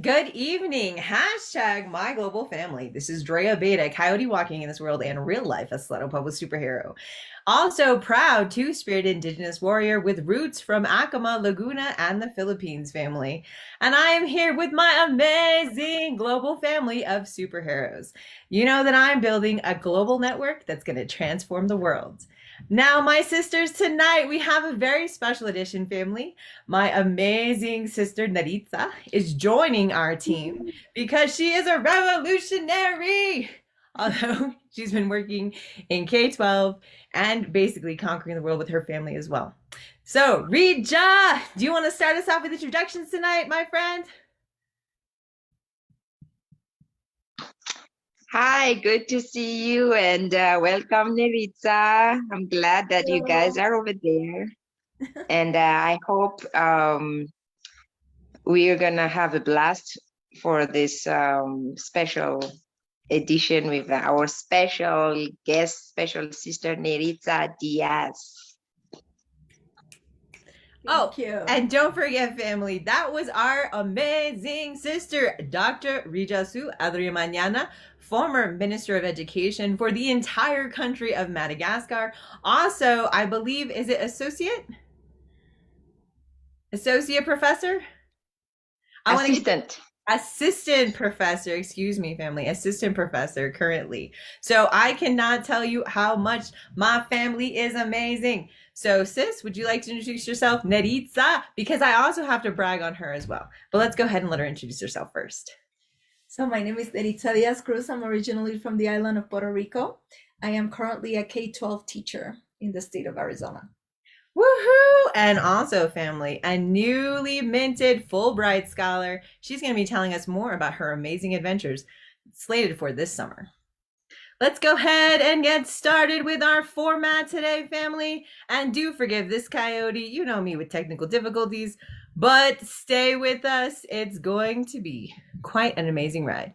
Good evening. Hashtag my global family. This is Dre Abeita, coyote walking in this world and real life, a Sleto Public superhero. Also proud two-spirit indigenous warrior with roots from Acoma, Laguna, and the Philippines family. And I am here with my amazing global family of superheroes. You know that I'm building a global network that's going to transform the world. Now, my sisters, tonight we have a very special edition family. My amazing sister Neritza is joining our team because she is a revolutionary. Although she's been working in K-12 and basically conquering the world with her family as well. So, Rija, do you want to start us off with introductions tonight, my friend? Hi, good to see you and welcome, Neritza. I'm glad that you guys are over there. And I hope we are going to have a blast for this special edition with our special guest, special sister, Neritza Diaz. Thank you. And don't forget, family, that was our amazing sister, Dr. Rijasoa Andriamanana, former Minister of Education for the entire country of Madagascar. Also, I believe, is it associate? Associate professor? Assistant professor, excuse me, family, assistant professor currently. So I cannot tell you how much my family is amazing. So sis, would you like to introduce yourself, Neritza? Because I also have to brag on her as well. But let's go ahead and let her introduce herself first. So my name is Neritza Díaz-Cruz. I'm originally from the island of Puerto Rico. I am currently a K-12 teacher in the state of Arizona. Woohoo! And also, family, a newly minted Fulbright scholar. She's going to be telling us more about her amazing adventures slated for this summer. Let's go ahead and get started with our format today, family. And do forgive this coyote. You know me with technical difficulties, but stay with us. It's going to be quite an amazing ride.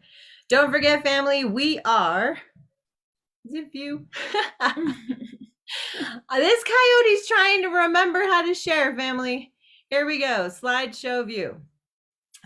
Don't forget, family, we are... Is it view? This coyote's trying to remember how to share, family. Here we go, slideshow view.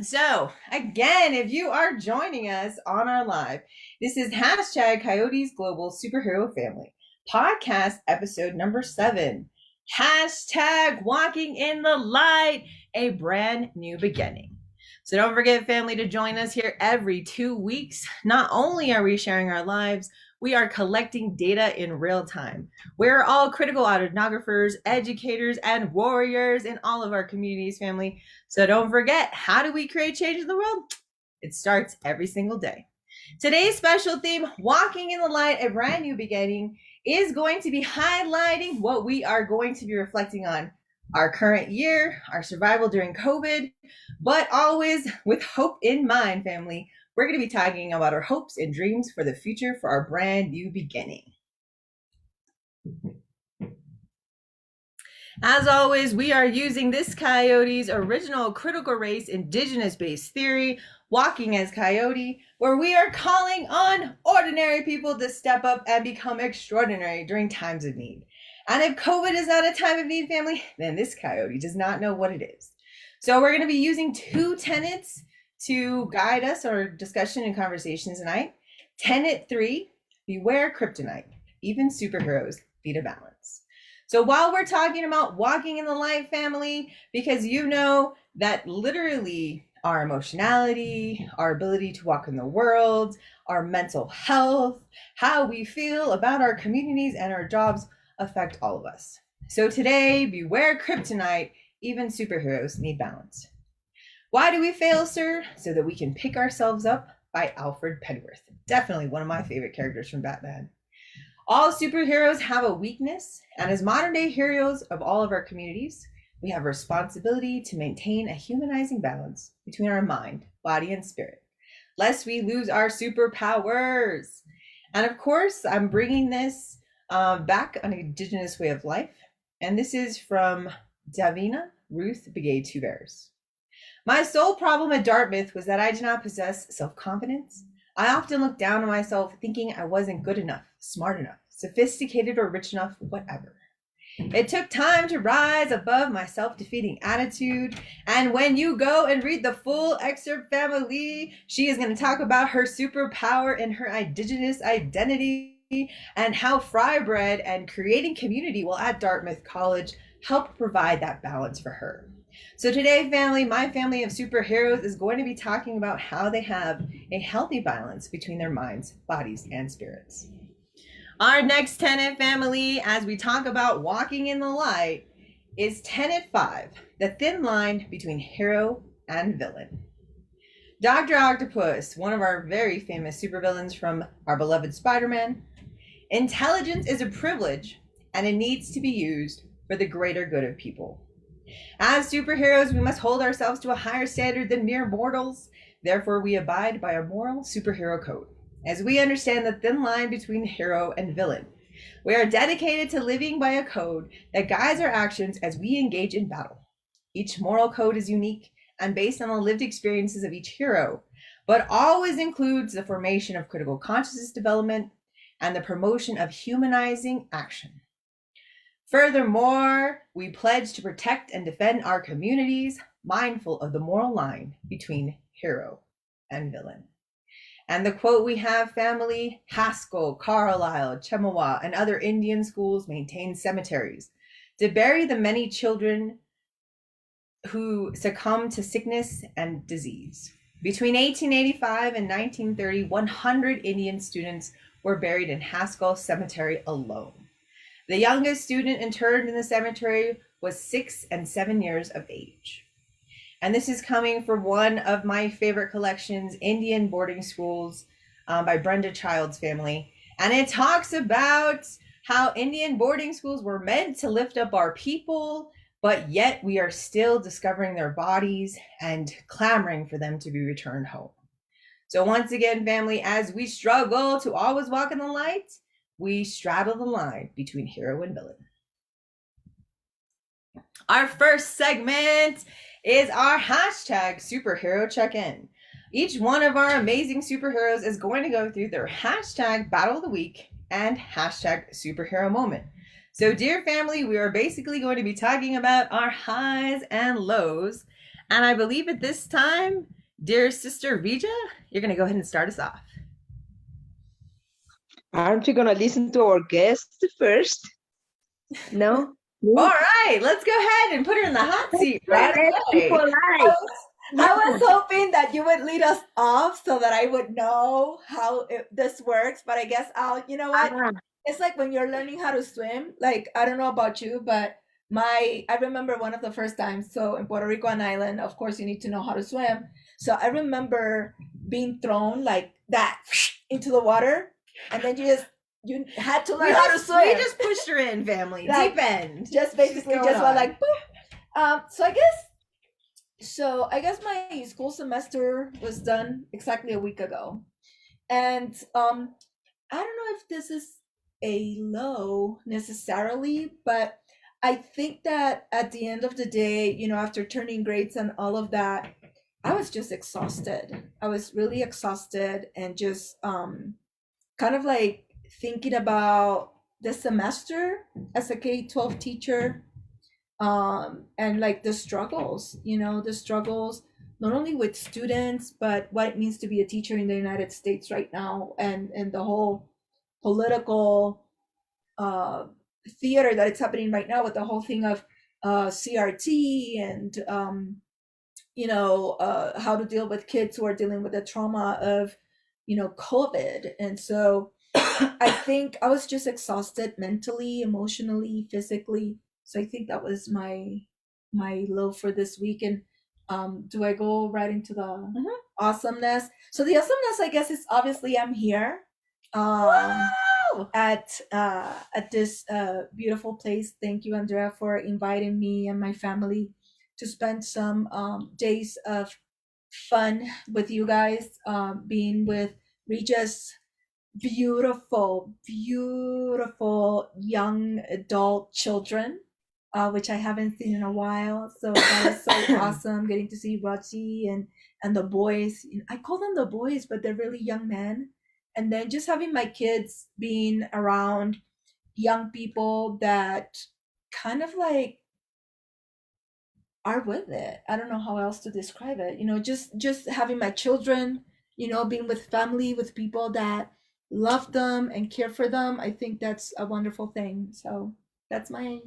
So, again, if you are joining us on our live, this is hashtag Coyotes Global Superhero Family, podcast episode number 7. Hashtag Walking in the Light, a brand new beginning. So don't forget, family, to join us here every 2 weeks. Not only are we sharing our lives, we are collecting data in real time. We're all critical oceanographers, educators, and warriors in all of our communities, family. So don't forget, how do we create change in the world? It starts every single day. Today's special theme, Walking in the Light, a brand new beginning, is going to be highlighting what we are going to be reflecting on our current year, our survival during COVID, but always with hope in mind, family. We're going to be talking about our hopes and dreams for the future for our brand new beginning. As always, we are using this coyote's original critical race indigenous-based theory, Walking as Coyote, where we are calling on ordinary people to step up and become extraordinary during times of need. And if COVID is not a time of need, family, then this coyote does not know what it is. So we're going to be using 2 tenets to guide us our discussion and conversation tonight. Tenet 3, beware kryptonite. Even superheroes need a balance. So while we're talking about walking in the light, family, because you know that literally our emotionality, our ability to walk in the world, our mental health, how we feel about our communities and our jobs affect all of us. So today, beware kryptonite. Even superheroes need balance. Why do we fail, sir? So that we can pick ourselves up, by Alfred Pennyworth. Definitely one of my favorite characters from Batman. All superheroes have a weakness, and as modern day heroes of all of our communities, we have a responsibility to maintain a humanizing balance between our mind, body, and spirit, lest we lose our superpowers. And of course, I'm bringing this back on an indigenous way of life, and this is from Davina Ruth Begay Two Bears. My sole problem at Dartmouth was that I did not possess self-confidence. I often looked down on myself thinking I wasn't good enough, smart enough, sophisticated or rich enough, whatever. It took time to rise above my self-defeating attitude. And when you go and read the full excerpt, family, she is going to talk about her superpower in her indigenous identity and how fry bread and creating community while at Dartmouth College helped provide that balance for her. So today, family, my family of superheroes is going to be talking about how they have a healthy balance between their minds, bodies, and spirits. Our next tenet, family, as we talk about walking in the light, is tenet 5, the thin line between hero and villain. Dr. Octopus, one of our very famous supervillains from our beloved Spider-Man, intelligence is a privilege and it needs to be used for the greater good of people. As superheroes, we must hold ourselves to a higher standard than mere mortals. Therefore, we abide by a moral superhero code, as we understand the thin line between hero and villain. We are dedicated to living by a code that guides our actions as we engage in battle. Each moral code is unique and based on the lived experiences of each hero, but always includes the formation of critical consciousness development and the promotion of humanizing action. Furthermore, we pledge to protect and defend our communities, mindful of the moral line between hero and villain. And the quote we have, family, Haskell, Carlisle, Chemawa, and other Indian schools maintain cemeteries to bury the many children who succumbed to sickness and disease. Between 1885 and 1930, 100 Indian students were buried in Haskell Cemetery alone. The youngest student interred in the cemetery was 6 and 7 years of age. And this is coming from one of my favorite collections, Indian Boarding Schools, by Brenda Child's family. And it talks about how Indian boarding schools were meant to lift up our people, but yet we are still discovering their bodies and clamoring for them to be returned home. So once again, family, as we struggle to always walk in the light, we straddle the line between hero and villain. Our first segment is our hashtag superhero check-in. Each one of our amazing superheroes is going to go through their hashtag battle of the week and hashtag superhero moment. So dear family, we are basically going to be talking about our highs and lows. And I believe at this time, dear sister Rija, you're going to go ahead and start us off. Aren't you going to listen to our guest first? No? All right, let's go ahead and put her in the hot seat right away. I was hoping that you would lead us off so that I would know how this works, but I guess you know what? It's like when you're learning how to swim. Like, I don't know about you, but I remember one of the first times. So in Puerto Rico, an island, of course, you need to know how to swim. So I remember being thrown like that into the water, and then you had to learn how to swim. We just pushed her in, family. Like, deep end. Just basically just went like boop. So I guess my school semester was done exactly a week ago. And I don't know if this is a low necessarily, but I think that at the end of the day, you know, after turning grades and all of that, I was just exhausted. I was really exhausted and just kind of like thinking about the semester as a K-12 teacher, and like the struggles, not only with students, but what it means to be a teacher in the United States right now, and the whole political theater that it's happening right now with the whole thing of CRT and how to deal with kids who are dealing with the trauma of COVID. And so I think I was just exhausted mentally, emotionally, physically. So I think that was my low for this week. And do I go right into the awesomeness? So the awesomeness, I guess, is obviously I'm here at this beautiful place. Thank you, Andrea, for inviting me and my family to spend some days of fun with you guys, being with Rija's beautiful young adult children, which I haven't seen in a while. So that is so awesome, getting to see Rachi and the boys. I call them the boys, but they're really young men. And then just having my kids being around young people that kind of like are with it. I don't know how else to describe it. Just having my children, being with family, with people that love them and care for them. I think that's a wonderful thing. So that's my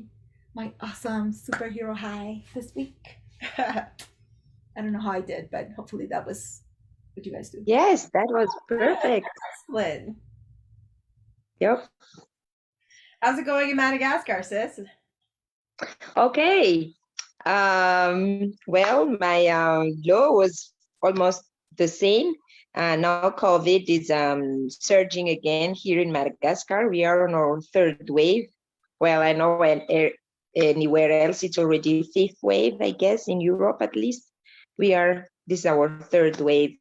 awesome superhero high this week. I don't know how I did, but hopefully that was what you guys do. Yes, that was perfect. Excellent. Yep. How's it going in Madagascar, sis? Okay. Well, my law was almost the same. Now COVID is surging again here in Madagascar. We are on our third wave. Well, I know anywhere else it's already fifth wave, I guess, in Europe at least. This is our third wave.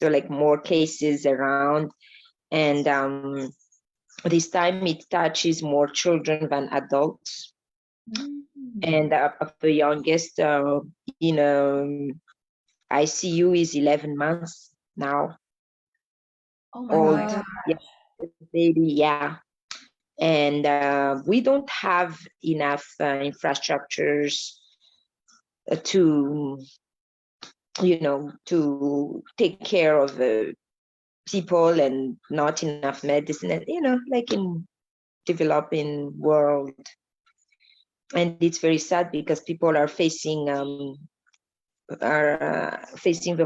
So like more cases around. And this time it touches more children than adults. And the youngest in ICU is 11 months now. Oh my Old, God. yeah, baby, yeah. And we don't have enough infrastructures to, to take care of people, and not enough medicine, and like in developing world. And it's very sad because people are facing the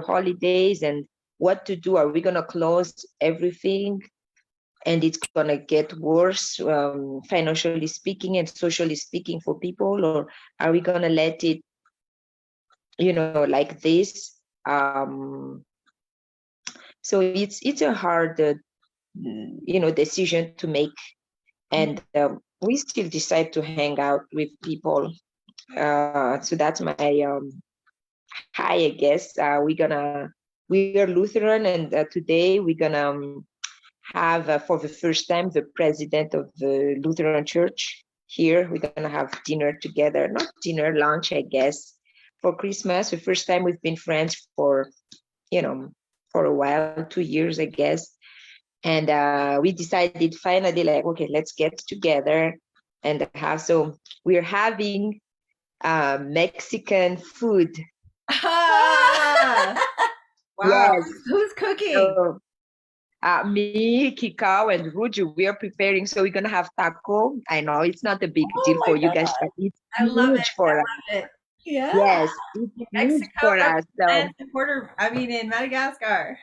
holidays, and what to do. Are we going to close everything and it's going to get worse, financially speaking and socially speaking for people, or are we going to let it like this? So it's a hard decision to make, and we still decide to hang out with people. So that's my hi, I guess. We are Lutheran, and today we're gonna have for the first time the president of the Lutheran Church here. We're gonna have dinner together, not dinner, lunch, I guess, for Christmas. The first time we've been friends for a while, 2 years, I guess. And we decided finally, like, okay, let's get together and have. So we're having Mexican food. Ah! Wow. Yes. Who's cooking? So, me, Kikau, and Ruju, we are preparing. So we're gonna have taco. I know it's not a big deal for you guys, but it's I love huge it. for I us. love it. Yeah. Yes, it's huge Mexico for us. So and in Madagascar.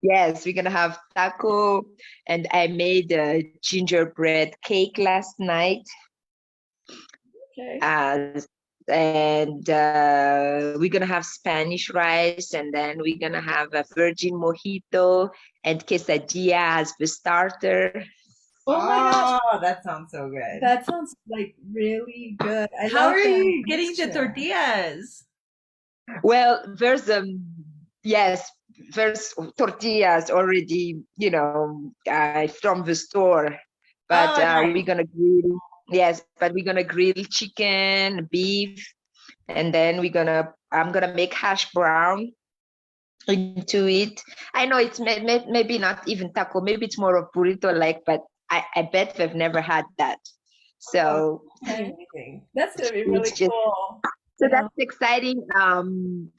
yes, we're gonna have taco, and I made a gingerbread cake last night. Okay. And we're gonna have Spanish rice, and then we're gonna have a virgin mojito and quesadilla as the starter. Oh my gosh. Oh, that sounds so good. That sounds like really good. How like are that you getting the mixture. tortillas? Well, there's tortillas already, from the store, but Oh, nice. we're gonna grill. Yes, but we're gonna grill chicken, beef, and then I'm gonna make hash brown into it. I know it's maybe not even taco, maybe it's more of burrito like, but I bet they've never had that. So Amazing. That's gonna be really It's just- cool. so you know? that's exciting.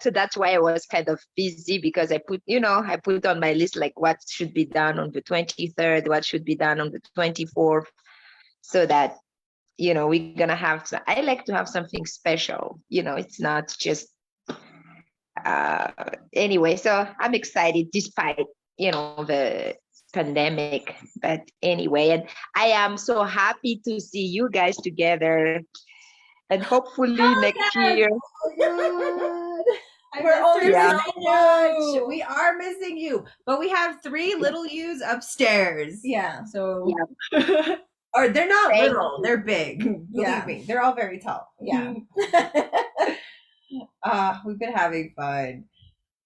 So that's why I was kind of busy, because I put on my list like what should be done on the 23rd, what should be done on the 24th, so that we're gonna have. I like to have something special. It's not just anyway. So I'm excited despite the pandemic, but anyway, and I am so happy to see you guys together. And hopefully next year. Oh my God. We're only Yeah. so much. We are missing you, but we have 3 little yous upstairs. Yeah. So, or they're not Thank little; they're big. Believe Yeah. me, they're all very tall. Yeah. We've been having fun.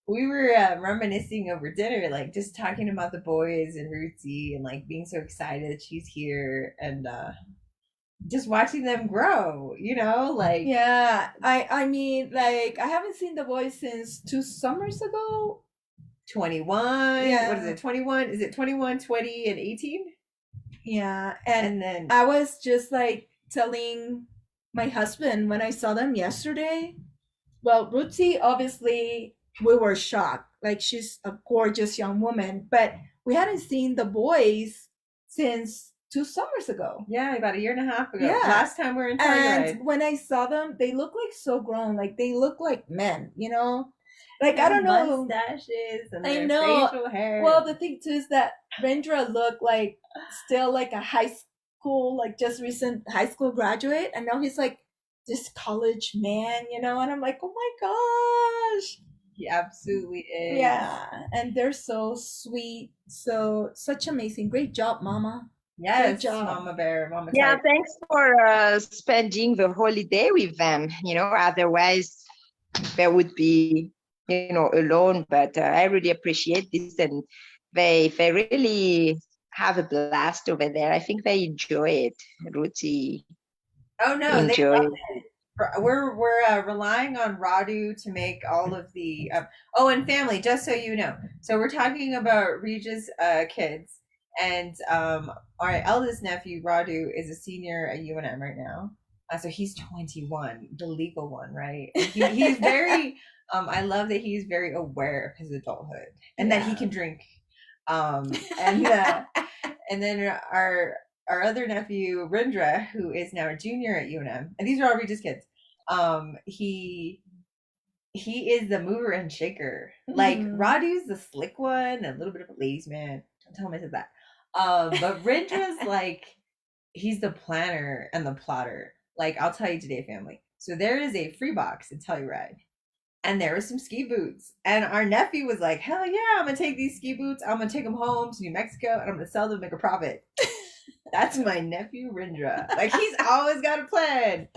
We were reminiscing over dinner, like just talking about the boys and Rootsy, and like being so excited that she's here, and just watching them grow. Like Yeah. I mean, like, I haven't seen the boys since 2 summers ago. 21. Yeah. What is it? 21? Is it 21, 20, and 18? Yeah. And then I was just like telling my husband when I saw them yesterday. Well, Ruthie, obviously, we were shocked. Like, she's a gorgeous young woman, but we hadn't seen the boys since 2 summers ago. Yeah, about a year and a half ago. Yeah. Last time we were in Telluride. And when I saw them, they look like so grown. Like, they look like men, you know? Like, I don't know. Mustaches and I their know. facial hair. Well, the thing too is that Rendra looked like still like a high school, like just recent high school graduate, and now he's like this college man, you know. And I'm like, oh my gosh, he absolutely is. yeah. And they're so sweet, so such amazing. Great job, Mama. Yes, Good job. Mama Bear, Mama Yeah, Tiger. thanks for spending the holiday with them. Otherwise they would be, alone. But I really appreciate this, and they really have a blast over there. I think they enjoy it. Ruthie Oh no, they enjoy love it. it. We're relying on Radu to make all of the and family, just so you know. So we're talking about Regis kids, and our eldest nephew Radu is a senior at UNM right now. So he's 21, the legal one, right? He's very I love that he's very aware of his adulthood and that he can drink. And then our other nephew Rindra, who is now a junior at UNM, and these are all Regis kids. He is the mover and shaker. Like Radu's the slick one, a little bit of a ladies' man. Don't tell him I said that. But Rindra's like, he's the planner and the plotter. Like, I'll tell you today, family. So there is a free box in Telluride, and there were some ski boots. And our nephew was like, hell yeah, I'm gonna take these ski boots, I'm gonna take them home to New Mexico, and I'm gonna sell them, make a profit. That's my nephew Rindra. Like, he's always got a plan.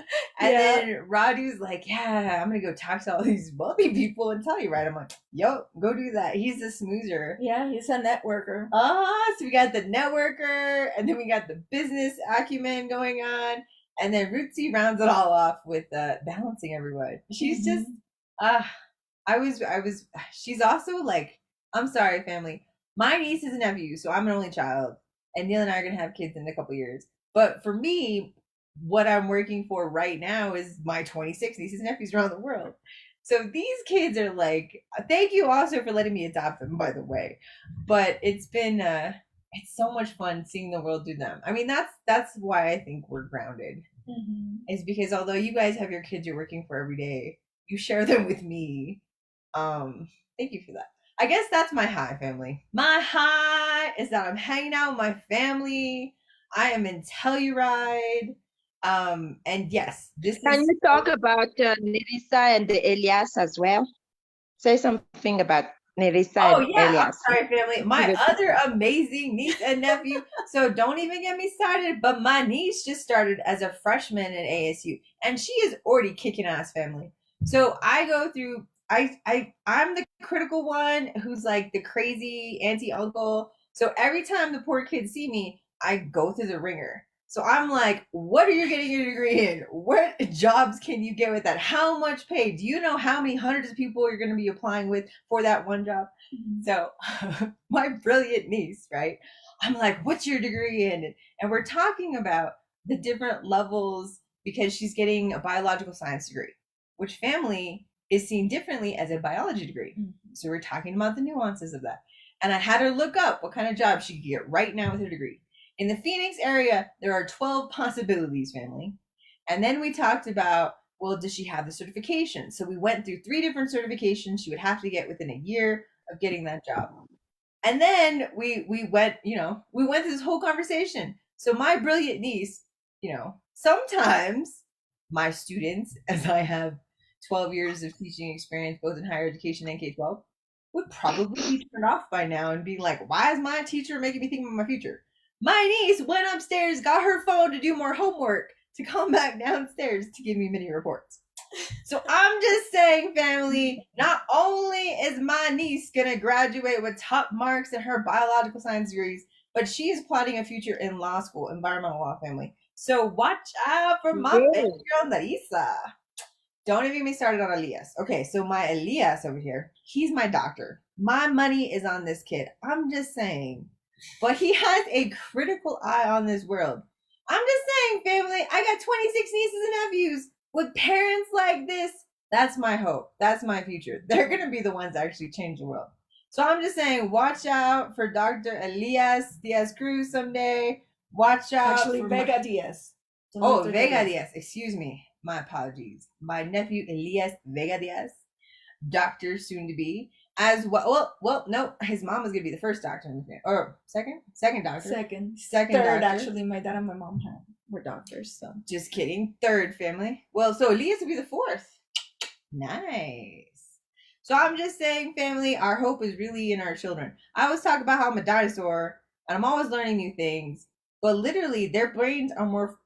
And then Radu's like, yeah, I'm gonna go talk to all these wealthy people and tell you, right? I'm like, yo, go do that. He's a smoozer. Yeah, he's a networker. So we got the networker, and then we got the business acumen going on, and then Ruthie rounds it all off with balancing everyone. She's just she's also like, I'm sorry, family. My niece is a nephew, so I'm an only child, and Neil and I are gonna have kids in a couple years. But for me, what I'm working for right now is my 26 nieces and nephews around the world. So these kids are like, thank you also for letting me adopt them, by the way. But it's been it's so much fun seeing the world through them. I mean, that's why I think we're grounded. Is because although you guys have your kids you're working for every day, you share them with me. Thank you for that. I guess that's my high, family. My high is that I'm hanging out with my family. I am in Telluride. And yes, Can you talk about Neritza and Elias as well? Say something about Neritza and Elias. I'm sorry, family. My other amazing niece and nephew. So don't even get me started. But my niece just started as a freshman at ASU, and she is already kicking ass, family. So I go through. I'm the critical one who's like the crazy auntie uncle. So every time the poor kids see me, I go through the ringer. So I'm like, what are you getting your degree in? What jobs can you get with that? How much pay? Do you know how many hundreds of people you're going to be applying with for that one job? So my brilliant niece, right? I'm like, what's your degree in? And we're talking about the different levels because she's getting a biological science degree, which family is seen differently as a biology degree. So we're talking about the nuances of that. And I had her look up what kind of job she could get right now with her degree. In the Phoenix area, there are 12 possibilities, family. And then we talked about, well, does she have the certification? So we went through 3 different certifications she would have to get within a year of getting that job. And then we went through this whole conversation. So my brilliant niece, sometimes my students, as I have 12 years of teaching experience, both in higher education and K-12, would probably be turned off by now and be like, why is my teacher making me think about my future? My niece went upstairs, got her phone to do more homework, to come back downstairs to give me mini reports. So I'm just saying, family, not only is my niece going to graduate with top marks in her biological science degrees, but she is plotting a future in law school, environmental law, family. So watch out for my baby girl, Neritza. Don't even get me started on Elias. Okay, so my Elias over here, he's my doctor. My money is on this kid. I'm just saying. But he has a critical eye on this world. I'm just saying, family, I got 26 nieces and nephews with parents like this. That's my hope. That's my future. They're going to be the ones that actually change the world. So I'm just saying, watch out for Dr. Elias Diaz-Cruz someday. Watch out Actually, for Vega Diaz. Oh, Vega Diaz. Excuse me. My apologies. My nephew Elias Vega Diaz, doctor soon to be, as well. No, his mom was gonna be the first doctor in the family, or second doctor, Second. second Third, doctor. actually. My dad and my mom were doctors, so. Just kidding. Third family. Well, so Elias will be the fourth. Nice. So I'm just saying, family, our hope is really in our children. I always talk about how I'm a dinosaur and I'm always learning new things, but literally their brains are more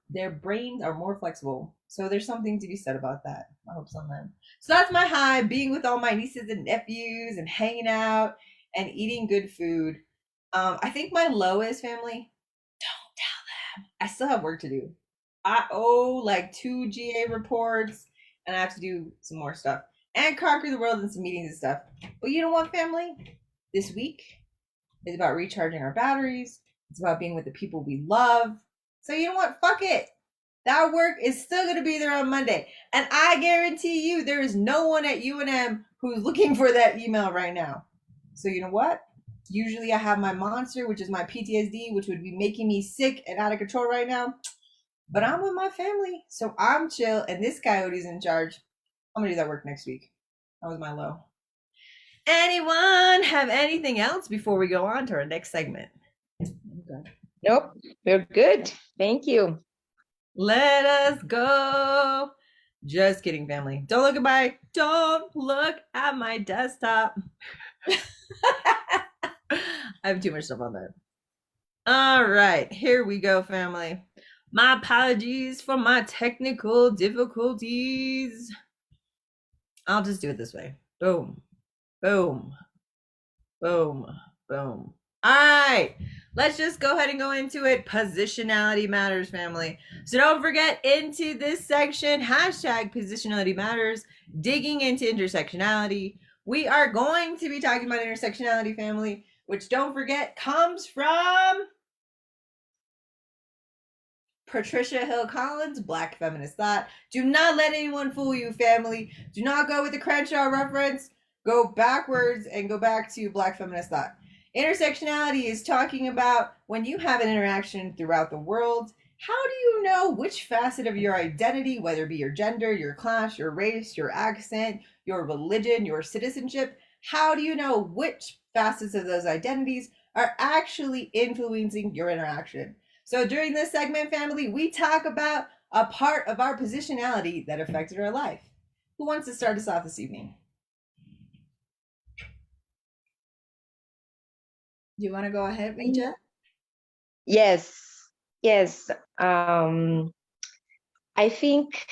flexible. So there's something to be said about that. I hope on them. So that's my high, being with all my nieces and nephews and hanging out and eating good food. I think my low is, family, don't tell them. I still have work to do. I owe like 2 GA reports and I have to do some more stuff and conquer the world and some meetings and stuff. But you know what, family? This week is about recharging our batteries. It's about being with the people we love. So you know what? Fuck it. That work is still going to be there on Monday. And I guarantee you there is no one at UNM who's looking for that email right now. So you know what? Usually I have my monster, which is my PTSD, which would be making me sick and out of control right now. But I'm with my family, so I'm chill, and this coyote's in charge. I'm gonna do that work next week. That was my low. Anyone have anything else before we go on to our next segment? Nope, we're good. Thank you. Let us go. Just kidding, family. Don't look at my desktop. I have too much stuff on that. All right, here we go, family. My apologies for my technical difficulties. I'll just do it this way. Boom, boom, boom, boom. All right, let's just go ahead and go into it. Positionality matters, family. So don't forget, into this section, hashtag positionality matters, digging into intersectionality. We are going to be talking about intersectionality, family, which, don't forget, comes from Patricia Hill Collins, Black Feminist Thought. Do not let anyone fool you, family. Do not go with the Crenshaw reference. Go backwards and go back to Black Feminist Thought. Intersectionality is talking about when you have an interaction throughout the world, how do you know which facet of your identity, whether it be your gender, your class, your race, your accent, your religion, your citizenship, how do you know which facets of those identities are actually influencing your interaction? So during this segment, family, we talk about a part of our positionality that affected our life. Who wants to start us off this evening? Do you want to go ahead, Rija? Yes. I think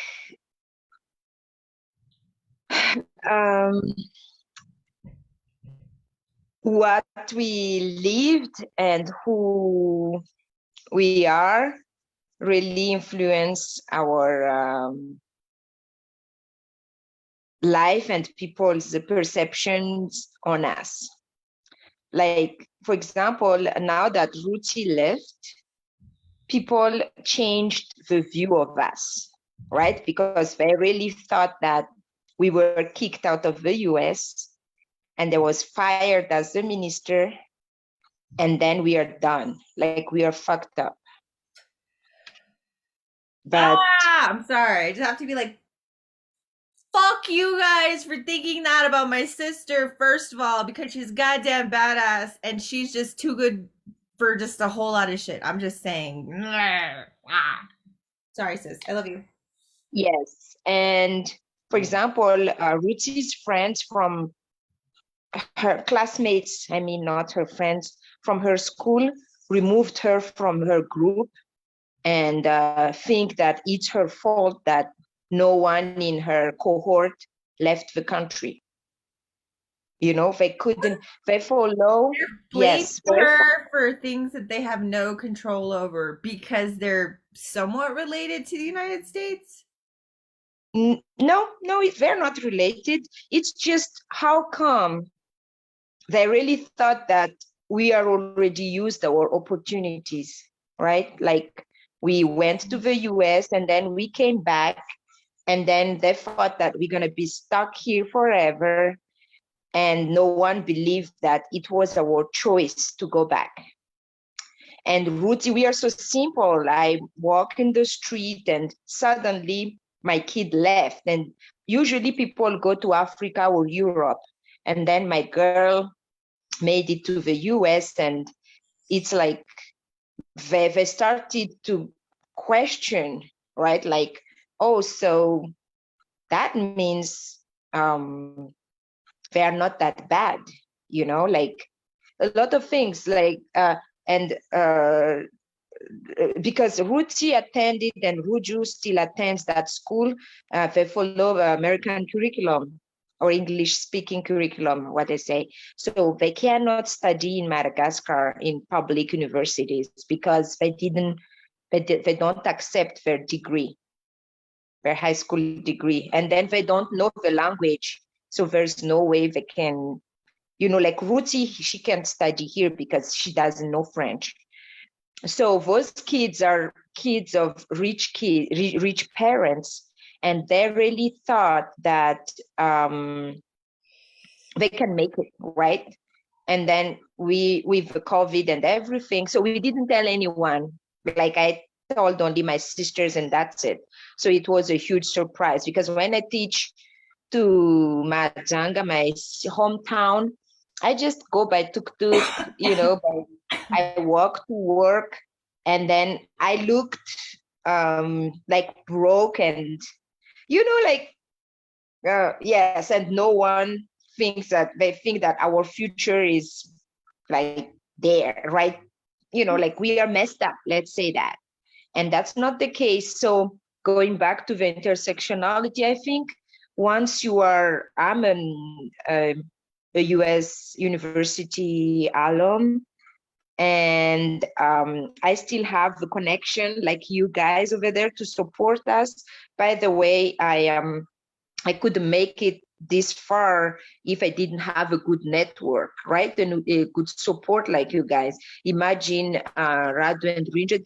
what we lived and who we are really influence our life and people's perceptions on us. Like, for example, now that Ruti left, people changed the view of us, right? Because they really thought that we were kicked out of the US and I was fired as the minister, and then we are done. Like, we are fucked up. But I'm sorry. I just have to be like, fuck you guys for thinking that about my sister, first of all, because she's goddamn badass and she's just too good for just a whole lot of shit. I'm just saying. Sorry, sis. I love you. yes. And for example, Ruti's friends from her classmates, I mean, not her friends, from her school, removed her from her group and think that it's her fault that no one in her cohort left the country. You know, they couldn't, they follow. Yes, her for things that they have no control over because they're somewhat related to the United States. No, they're not related. It's just how come they really thought that we are already used our opportunities, right? Like We went to the US and then we came back, and then they thought that we're going to be stuck here forever. And no one believed that it was our choice to go back. And Ruthie, we are so simple. I walk in the street and suddenly my kid left. And usually people go to Africa or Europe. And then my girl made it to the US, and it's like they started to question, right? Like, oh, so that means they are not that bad, like a lot of things, like and because Ruthie attended and Ruju still attends that school, they follow American curriculum or English speaking curriculum, what they say. So they cannot study in Madagascar in public universities because they don't accept their degree, their high school degree. And then they don't know the language. So there's no way they can, like Ruthie, she can't study here because she doesn't know French. So those kids are kids of rich parents, and they really thought that they can make it, right? And then with the COVID and everything, so we didn't tell anyone. Like I told only my sisters, and that's it. So it was a huge surprise, because when I teach to Mazanga, my hometown, I just go by tuk-tuk, I walk to work, and then I looked like broke, and yes, and no one thinks that they think that our future is like there, right? Like we are messed up, let's say that. And that's not the case. So going back to the intersectionality, I think once I'm a US university alum, and I still have the connection like you guys over there to support us. By the way, I couldn't make it this far if I didn't have a good network, right? And a good support like you guys. Imagine Radu and Rinja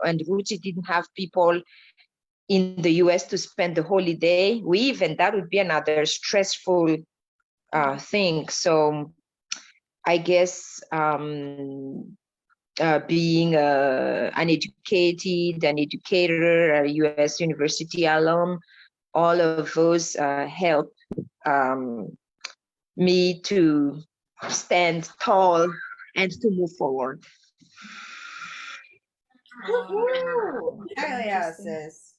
and Ruchi didn't have people in the US to spend the holiday with, and that would be another stressful thing. So I guess being an educator, a US university alum, all of those help me to stand tall and to move forward. Woohoo! Hell yeah, sis.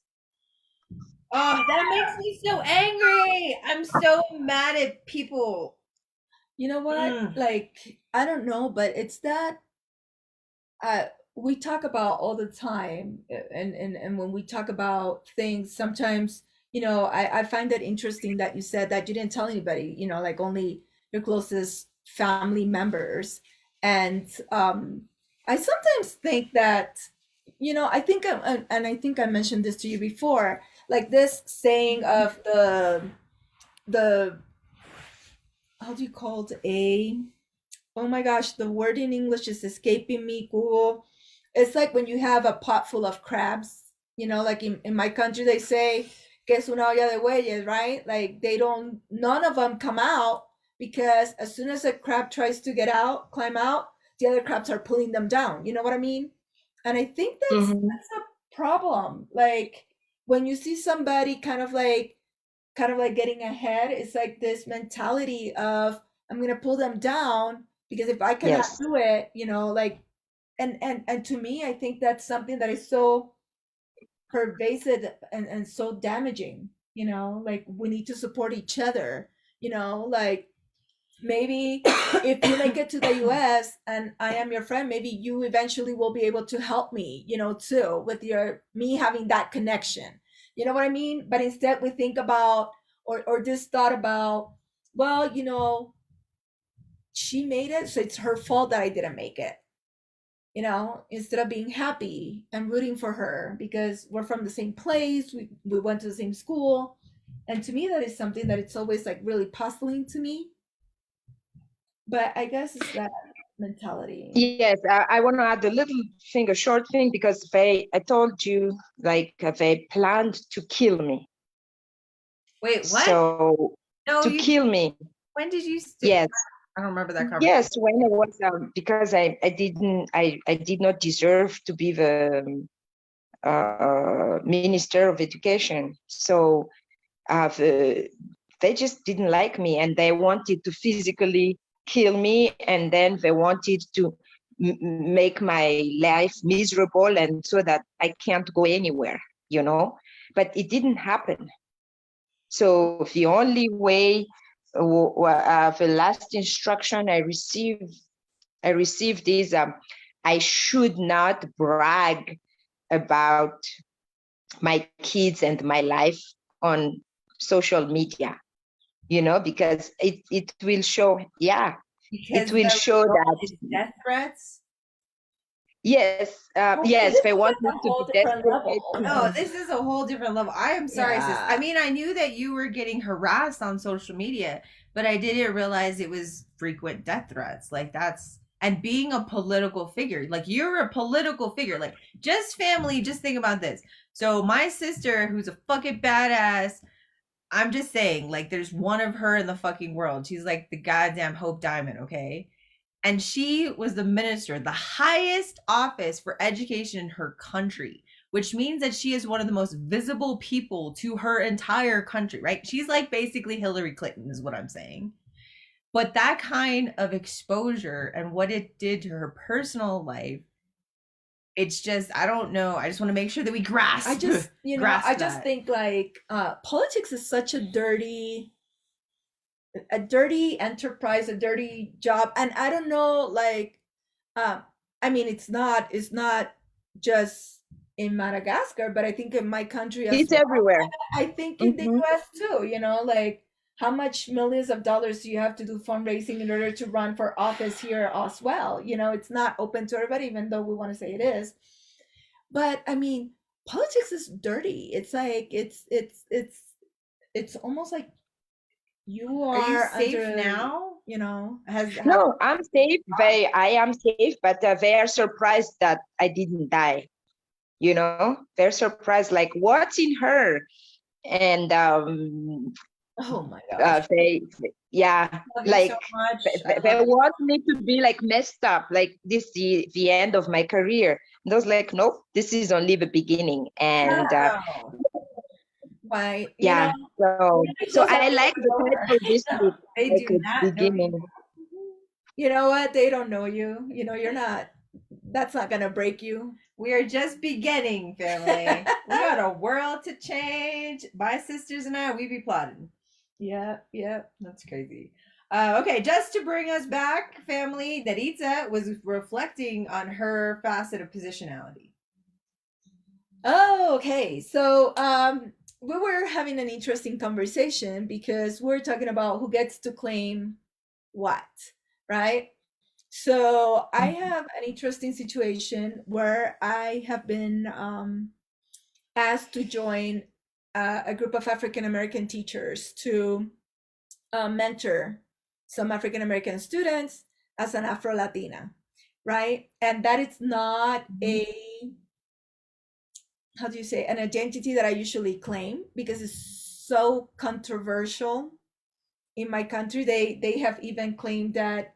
Oh, that makes me so angry. I'm so mad at people. You know what? Like, I don't know, but it's that we talk about all the time, and when we talk about things, sometimes, I find that interesting that you said that you didn't tell anybody, like only your closest family members. And I sometimes think that, I think, and I think I mentioned this to you before, like this saying of the how do you call it, oh my gosh, the word in English is escaping me, Google. It's like when you have a pot full of crabs, like in my country, they say, que es una olla de bueyes, right? Like none of them come out, because as soon as a crab tries to climb out, the other crabs are pulling them down. You know what I mean? And I think that's a problem. Like when you see somebody kind of like getting ahead, it's like this mentality of, I'm gonna pull them down, because if I cannot do it, like, and to me, I think that's something that is so pervasive and so damaging. Like we need to support each other. Like maybe if you make it to the US and I am your friend, maybe you eventually will be able to help me, too, with me having that connection. You know what I mean? But instead we think about, or this thought about, well, she made it, so it's her fault that I didn't make it. Instead of being happy and rooting for her because we're from the same place, we went to the same school. And to me, that is something that it's always like really puzzling to me. But I guess it's that mentality. Yes, I want to add a little thing, a short thing, because I told you, like, they planned to kill me. Wait, what? So No, to kill me. When did you? Yes. I don't remember that conversation. Yes, when I was because I did not deserve to be the Minister of Education. So they just didn't like me, and they wanted to physically kill me, and then they wanted to make my life miserable, and so that I can't go anywhere, you know. But it didn't happen. So the only way, the last instruction I received is I should not brag about my kids and my life on social media, you know, because it will show, Because it will show that death threats. yes, Well, yes, this they is want a me to whole be different desperate. level. No, this is a whole different level. I am sorry, sis. Yeah. I mean, I knew that you were getting harassed on social media, but I didn't realize it was frequent death threats. Like that's and being a political figure. Like you're a political figure. Like just family, just think about this. So my sister, who's a fucking badass, I'm just saying, like, there's one of her in the fucking world. She's like the goddamn Hope Diamond, okay? And she was the minister, the highest office for education in her country, which means that she is one of the most visible people to her entire country, right? She's like basically Hillary Clinton, is what I'm saying. But that kind of exposure and what it did to her personal life, it's just, I don't know. I just want to make sure that we grasp. I just, grasp I just that. think like politics is such a dirty enterprise, a dirty job. And I don't know, like, I mean, it's not just in Madagascar, but I think in my country as It's well. everywhere. I think in the Mhm. US too, like how much millions of dollars do you have to do fundraising in order to run for office here as well? It's not open to everybody, even though we want to say it is. But I mean, politics is dirty. It's like it's almost like you Are you are safe under, now? Has No, I'm safe. I am safe, but they are surprised that I didn't die. You know, they're surprised, like, what's in her? And oh my gosh. love you like so much. they want me to be like messed up, like this the end of my career. And I was like, nope, this is only the beginning. And Wow. Why? yeah, so I like the title this week, They like do a not know beginning. You know what? They don't know you. You're not. That's not gonna break you. We are just beginning, family. We got a world to change. My sisters and I, we be plotting. Yeah. That's crazy. Okay, just to bring us back, family, Neritza was reflecting on her facet of positionality. Oh, okay. So we were having an interesting conversation because we're talking about who gets to claim what, right? So I have an interesting situation where I have been asked to join a group of African American teachers to mentor some African American students as an Afro Latina, right? And that is not how do you say, an identity that I usually claim because it's so controversial in my country. They have even claimed that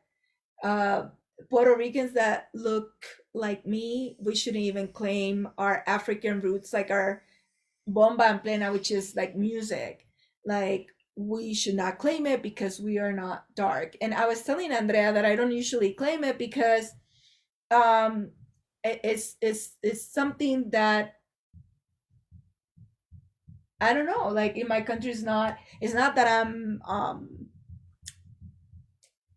Puerto Ricans that look like me, we shouldn't even claim our African roots, like our bomba en plena, which is like music. Like we should not claim it because we are not dark. And I was telling Andrea that I don't usually claim it because it's something that I don't know, like in my country it's not that I'm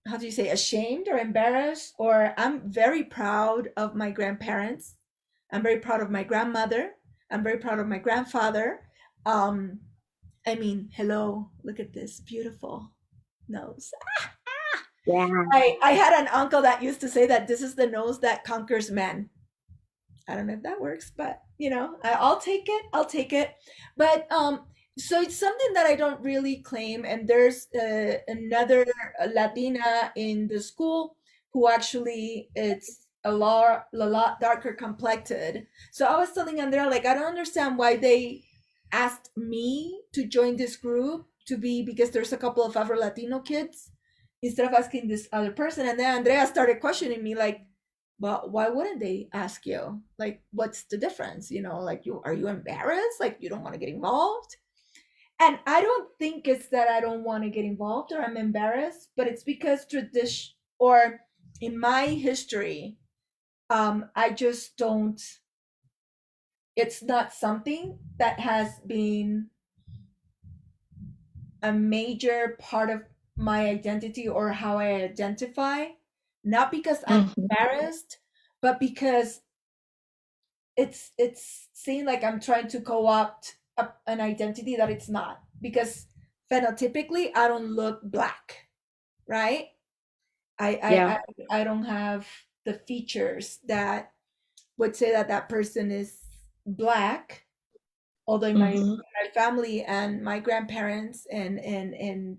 how do you say, ashamed or embarrassed, or I'm very proud of my grandparents. I'm very proud of my grandmother. I'm very proud of my grandfather. I mean, hello, look at this beautiful nose. Yeah. I had an uncle that used to say that this is the nose that conquers men. I don't know if that works, but I'll take it. I'll take it. But so it's something that I don't really claim. And there's another Latina in the school who actually it's a lot darker complected. So I was telling Andrea, like, I don't understand why they asked me to join this group to be, because there's a couple of Afro Latino kids, instead of asking this other person. And then Andrea started questioning me, like, but why wouldn't they ask you? Like, what's the difference? You know, like, are you embarrassed? Like, you don't want to get involved? And I don't think it's that I don't want to get involved or I'm embarrassed, but it's because tradition, or in my history, I just don't, it's not something that has been a major part of my identity or how I identify, not because I'm embarrassed, but because it's seen like I'm trying to co-opt an identity that it's not, because phenotypically I don't look black, right? I I don't have the features that would say that that person is black, although my family and my grandparents and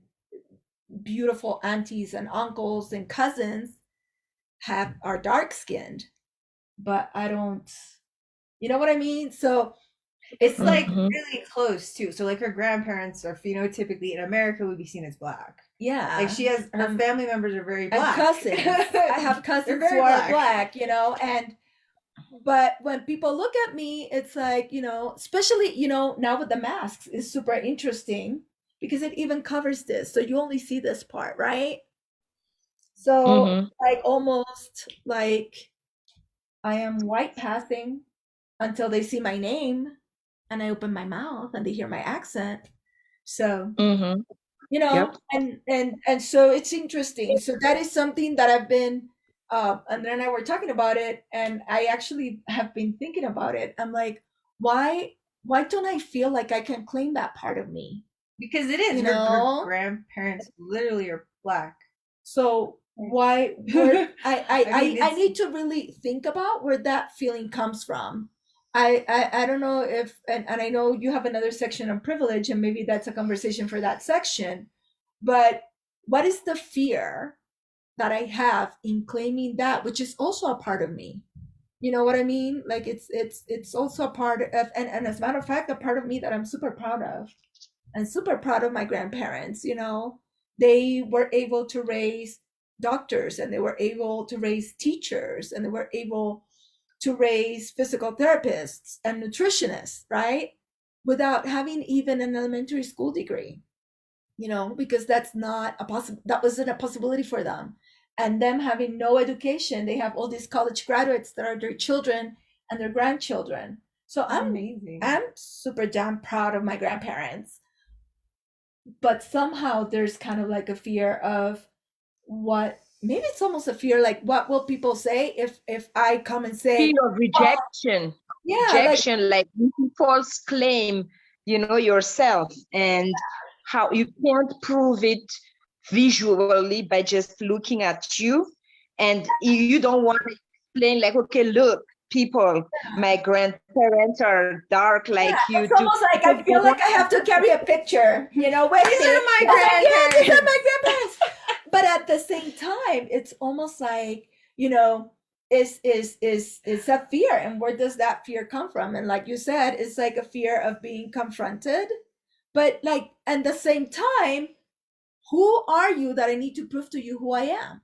beautiful aunties and uncles and cousins are dark skinned, but I don't, you know what I mean? So It's like really close too. So like her grandparents are phenotypically in America would be seen as black. yeah, Like she has her family members are very and black. cousins. I have cousins who are black, you know, and but when people look at me, it's like, you know, especially, you know, now with the masks is super interesting because it even covers this. So you only see this part, right? So like almost like I am white passing until they see my name and I open my mouth and they hear my accent. So, you know, and so it's interesting. So that is something that I've been Andrea and I were talking about it, and I actually have been thinking about it. I'm like, why don't I feel like I can claim that part of me? Because it is. You her know? grandparents literally are black. So why where I need to really think about where that feeling comes from. I don't know if, and I know you have another section on privilege, and maybe that's a conversation for that section, but what is the fear that I have in claiming that, which is also a part of me? You know what I mean? Like it's also a part of, and as a matter of fact, a part of me that I'm super proud of. And super proud of my grandparents, you know. They were able to raise doctors, and they were able to raise teachers, and they were able to raise physical therapists and nutritionists, right? Without having even an elementary school degree, you know, because that's not a that wasn't a possibility for them. And them having no education, they have all these college graduates that are their children and their grandchildren. So I'm super damn proud of my grandparents. But somehow there's kind of like a fear of what, maybe it's almost a fear, like what will people say if I come and say fear of rejection. Rejection, like false claim, you know, yourself, and how you can't prove it visually by just looking at you, and you don't want to explain, like, okay, look, people, my grandparents are dark like you. It's almost like I feel like I have to carry a picture, you know. Wait, these are my grandparents. Yeah, these are my grandparents. But at the same time, it's almost like, you know, is a fear, and where does that fear come from? And like you said, it's like a fear of being confronted, but like at the same time, who are you that I need to prove to you who I am?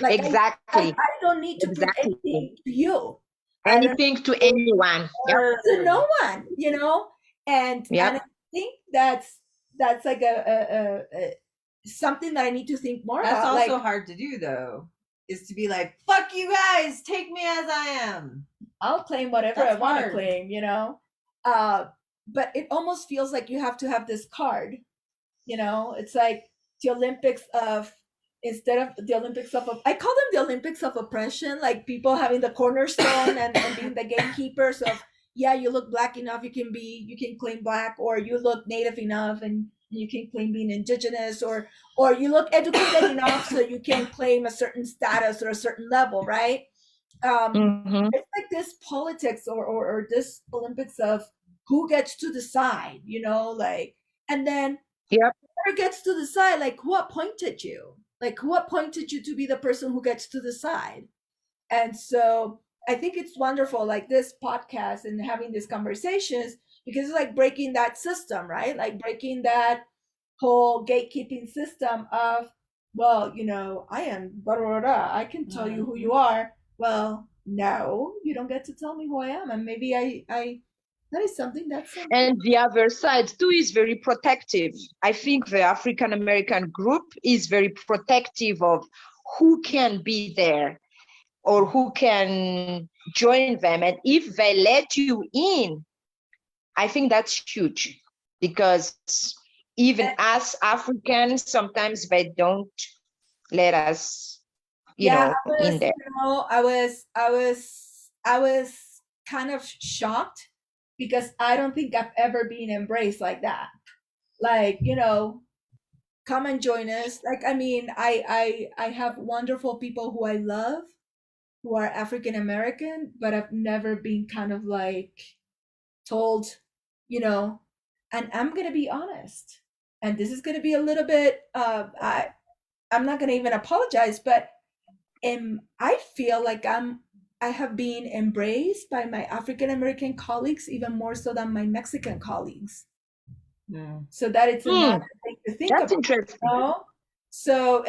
Like I don't need to prove anything to you, anything to anyone, to no one, you know. And I think that's like a something that I need to think more about. That's also like, hard to do though, is to be like, fuck you guys, take me as I am. I'll claim whatever I want to claim, you know. But it almost feels like you have to have this card, you know. It's like the Olympics of, instead of the Olympics of, I call them the Olympics of oppression, like people having the cornerstone and being the gatekeepers of, yeah, you look black enough, you can claim black, or you look native enough and you can claim being indigenous, or you look educated enough so you can claim a certain status or a certain level, right? It's like this politics or this Olympics of who gets to decide, you know, like, and then whoever gets to decide, like, who appointed you? Like, who appointed you to be the person who gets to decide? And so I think it's wonderful, like this podcast and having these conversations, because it's like breaking that system, right? Like breaking that whole gatekeeping system of, well, I am blah, blah, blah, I can tell you who you are. Well, no, you don't get to tell me who I am. And maybe I that is something that's And the other side too is very protective. I think the African American group is very protective of who can be there or who can join them. And if they let you in, I think that's huge, because even as Africans, sometimes they don't let us, in there. I was kind of shocked because I don't think I've ever been embraced like that. Like, come and join us. Like, I mean, I have wonderful people who I love who are African American, but I've never been kind of like told, and I'm gonna be honest, and this is gonna be a little bit I'm not gonna even apologize, but I feel like I have been embraced by my African American colleagues even more so than my Mexican colleagues. So that it's another thing to think That's about. interesting. So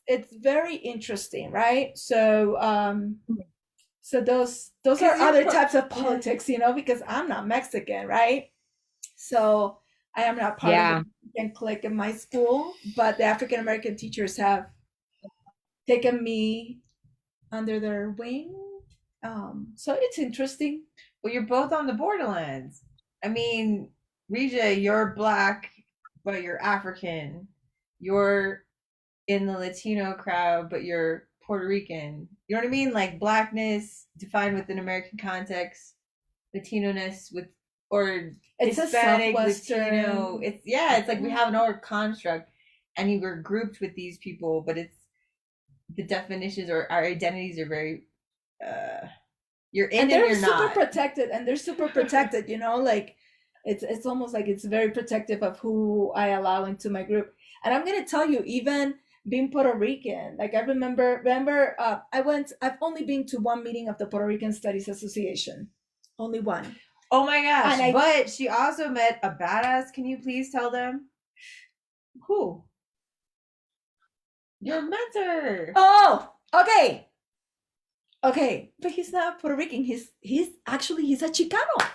it's very interesting, right? So so those are other types of politics, because I'm not Mexican, right? So I am not part of the Mexican clique in my school, but the African American teachers have taken me under their wing. So it's interesting. Well, you're both on the borderlands. I mean, Rija, you're Black, but you're African. You're in the Latino crowd, but you're Puerto Rican. You know what I mean? Like Blackness defined within American context, Latino-ness with, or It's Hispanic, a Latino. It's like we have an old construct, and you were grouped with these people, but it's the definitions or our identities are very you're in and you're not. They're super protected, like it's almost like it's very protective of who I allow into my group. And I'm gonna tell you, even being Puerto Rican, like I remember I've only been to one meeting of the Puerto Rican Studies Association. Only one. Oh my gosh. But she also met a badass. Can you please tell them? Who? Your mentor. Oh, okay. Okay, but he's not Puerto Rican. He's a Chicano.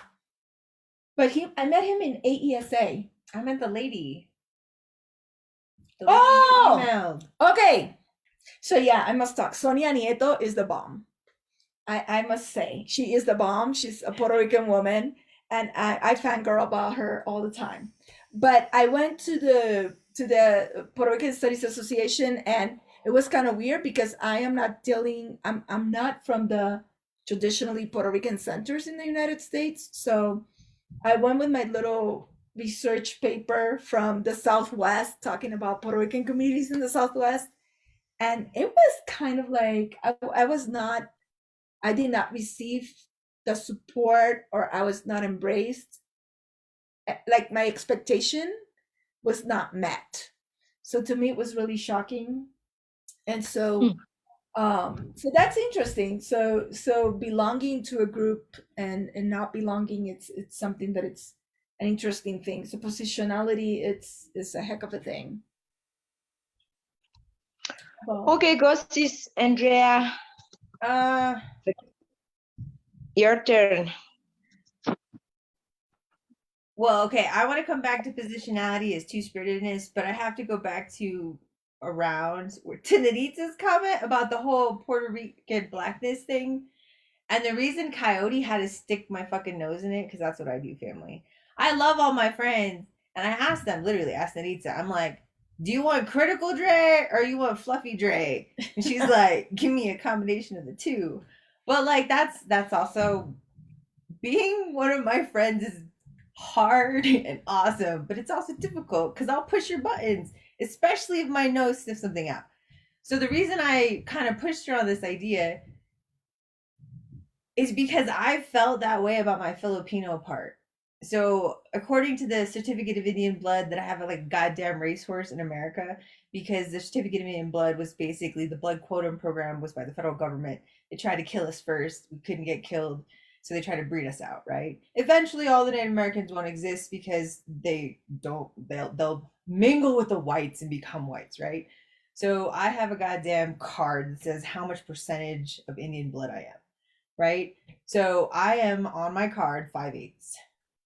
But I met him in AESA. I meant the lady. Okay. So yeah, I must talk. Sonia Nieto is the bomb. I must say, she is the bomb. She's a Puerto Rican woman, and I fangirl about her all the time. But I went to the Puerto Rican Studies Association, and it was kind of weird because I'm not from the traditionally Puerto Rican centers in the United States. So I went with my little research paper from the Southwest talking about Puerto Rican communities in the Southwest. And it was kind of like, I did not receive the support, or I was not embraced. Like my expectation was not met. So to me, it was really shocking. And so so that's interesting. So belonging to a group and not belonging, it's something that it's an interesting thing. So positionality, it's a heck of a thing. Okay, Ghosties, Andrea. Your turn. Well, okay, I want to come back to positionality as two-spiritedness, but I have to go back to Neritza's comment about the whole Puerto Rican Blackness thing. And the reason Coyote had to stick my fucking nose in it, because that's what I do, family. I love all my friends, and I asked them, literally asked Neritza, I'm like, do you want critical Dre or you want fluffy Dre? And she's like, give me a combination of the two. But like that's also, being one of my friends is hard and awesome, but it's also difficult because I'll push your buttons, especially if my nose sniffs something out. So the reason I kind of pushed her on this idea is because I felt that way about my Filipino part. So according to the certificate of Indian blood, that I have a like goddamn racehorse in America, because the certificate of Indian blood was basically the blood quota program was by the federal government. They tried to kill us first. We couldn't get killed. So they tried to breed us out, right? Eventually all the Native Americans won't exist because they'll mingle with the whites and become whites, right? So I have a goddamn card that says how much percentage of Indian blood I am, right? So I am on my card 5/8,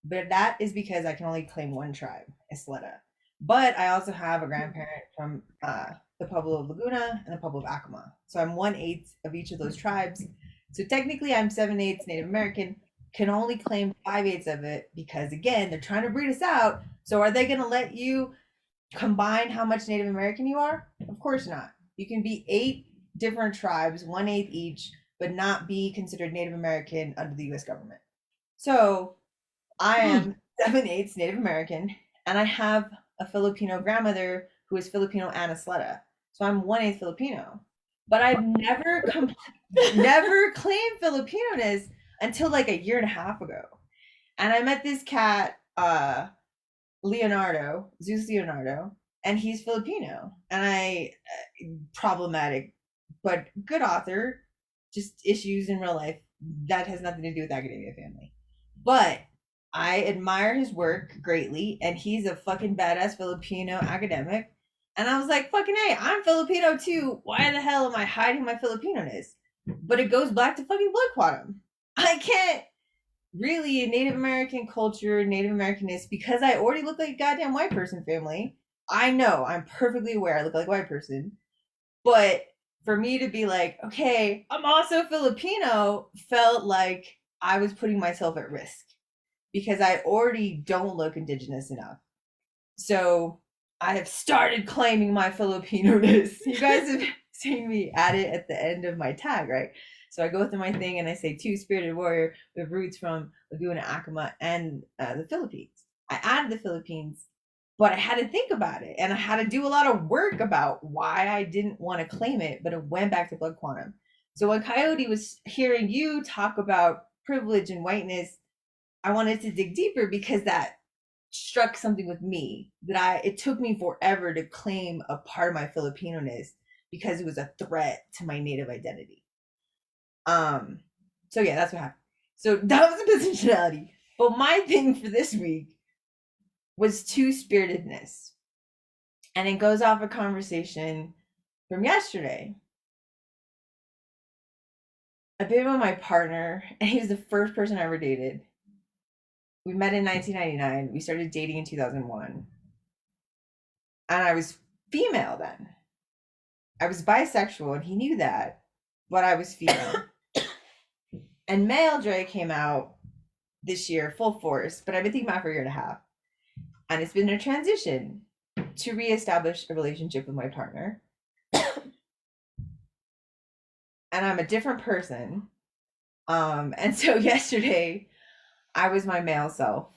but that is because I can only claim one tribe, Isleta. But I also have a grandparent from the Pueblo of Laguna and the Pueblo of Acoma. So I'm 1/8 of each of those tribes. So technically I'm 7/8 Native American, can only claim 5/8 of it because again, they're trying to breed us out. So are they gonna let you combine how much Native American you are? Of course not. You can be 8 different tribes, 1/8 each, but not be considered Native American under the US government. So I am 7/8 Native American, and I have a Filipino grandmother who is Filipino and Isleta. So I'm 1/8 Filipino. But I've never claimed Filipino-ness until like a year and a half ago. And I met this cat, Zeus Leonardo, and he's Filipino. And problematic, but good author, just issues in real life. That has nothing to do with academia family. But I admire his work greatly, and he's a fucking badass Filipino academic. And I was like, fucking hey, I'm Filipino too. Why the hell am I hiding my Filipino-ness? But it goes back to fucking blood quantum. I can't really in Native American culture, Native Americanness, because I already look like a goddamn white person family. I know, I'm perfectly aware I look like a white person. But for me to be like, okay, I'm also Filipino, felt like I was putting myself at risk because I already don't look indigenous enough. So I have started claiming my Filipino-ness. You guys have seen me add it at the end of my tag, right? So I go through my thing and I say two-spirited warrior with roots from Laguna, Acoma, and the Philippines. I added the Philippines, but I had to think about it, and I had to do a lot of work about why I didn't want to claim it, but it went back to blood quantum. So when Coyote was hearing you talk about privilege and whiteness, I wanted to dig deeper because that struck something with me that it took me forever to claim a part of my Filipino-ness because it was a threat to my native identity. So yeah, that's what happened. So that was a positionality. But my thing for this week was two-spiritedness. And it goes off a conversation from yesterday. I've been with my partner, and he was the first person I ever dated. We met in 1999. We started dating in 2001. And I was female then. I was bisexual, and he knew that, but I was female. And Male Dre came out this year, full force, but I've been thinking about it for a year and a half. And it's been a transition to reestablish a relationship with my partner. And I'm a different person. And so yesterday, I was my male self.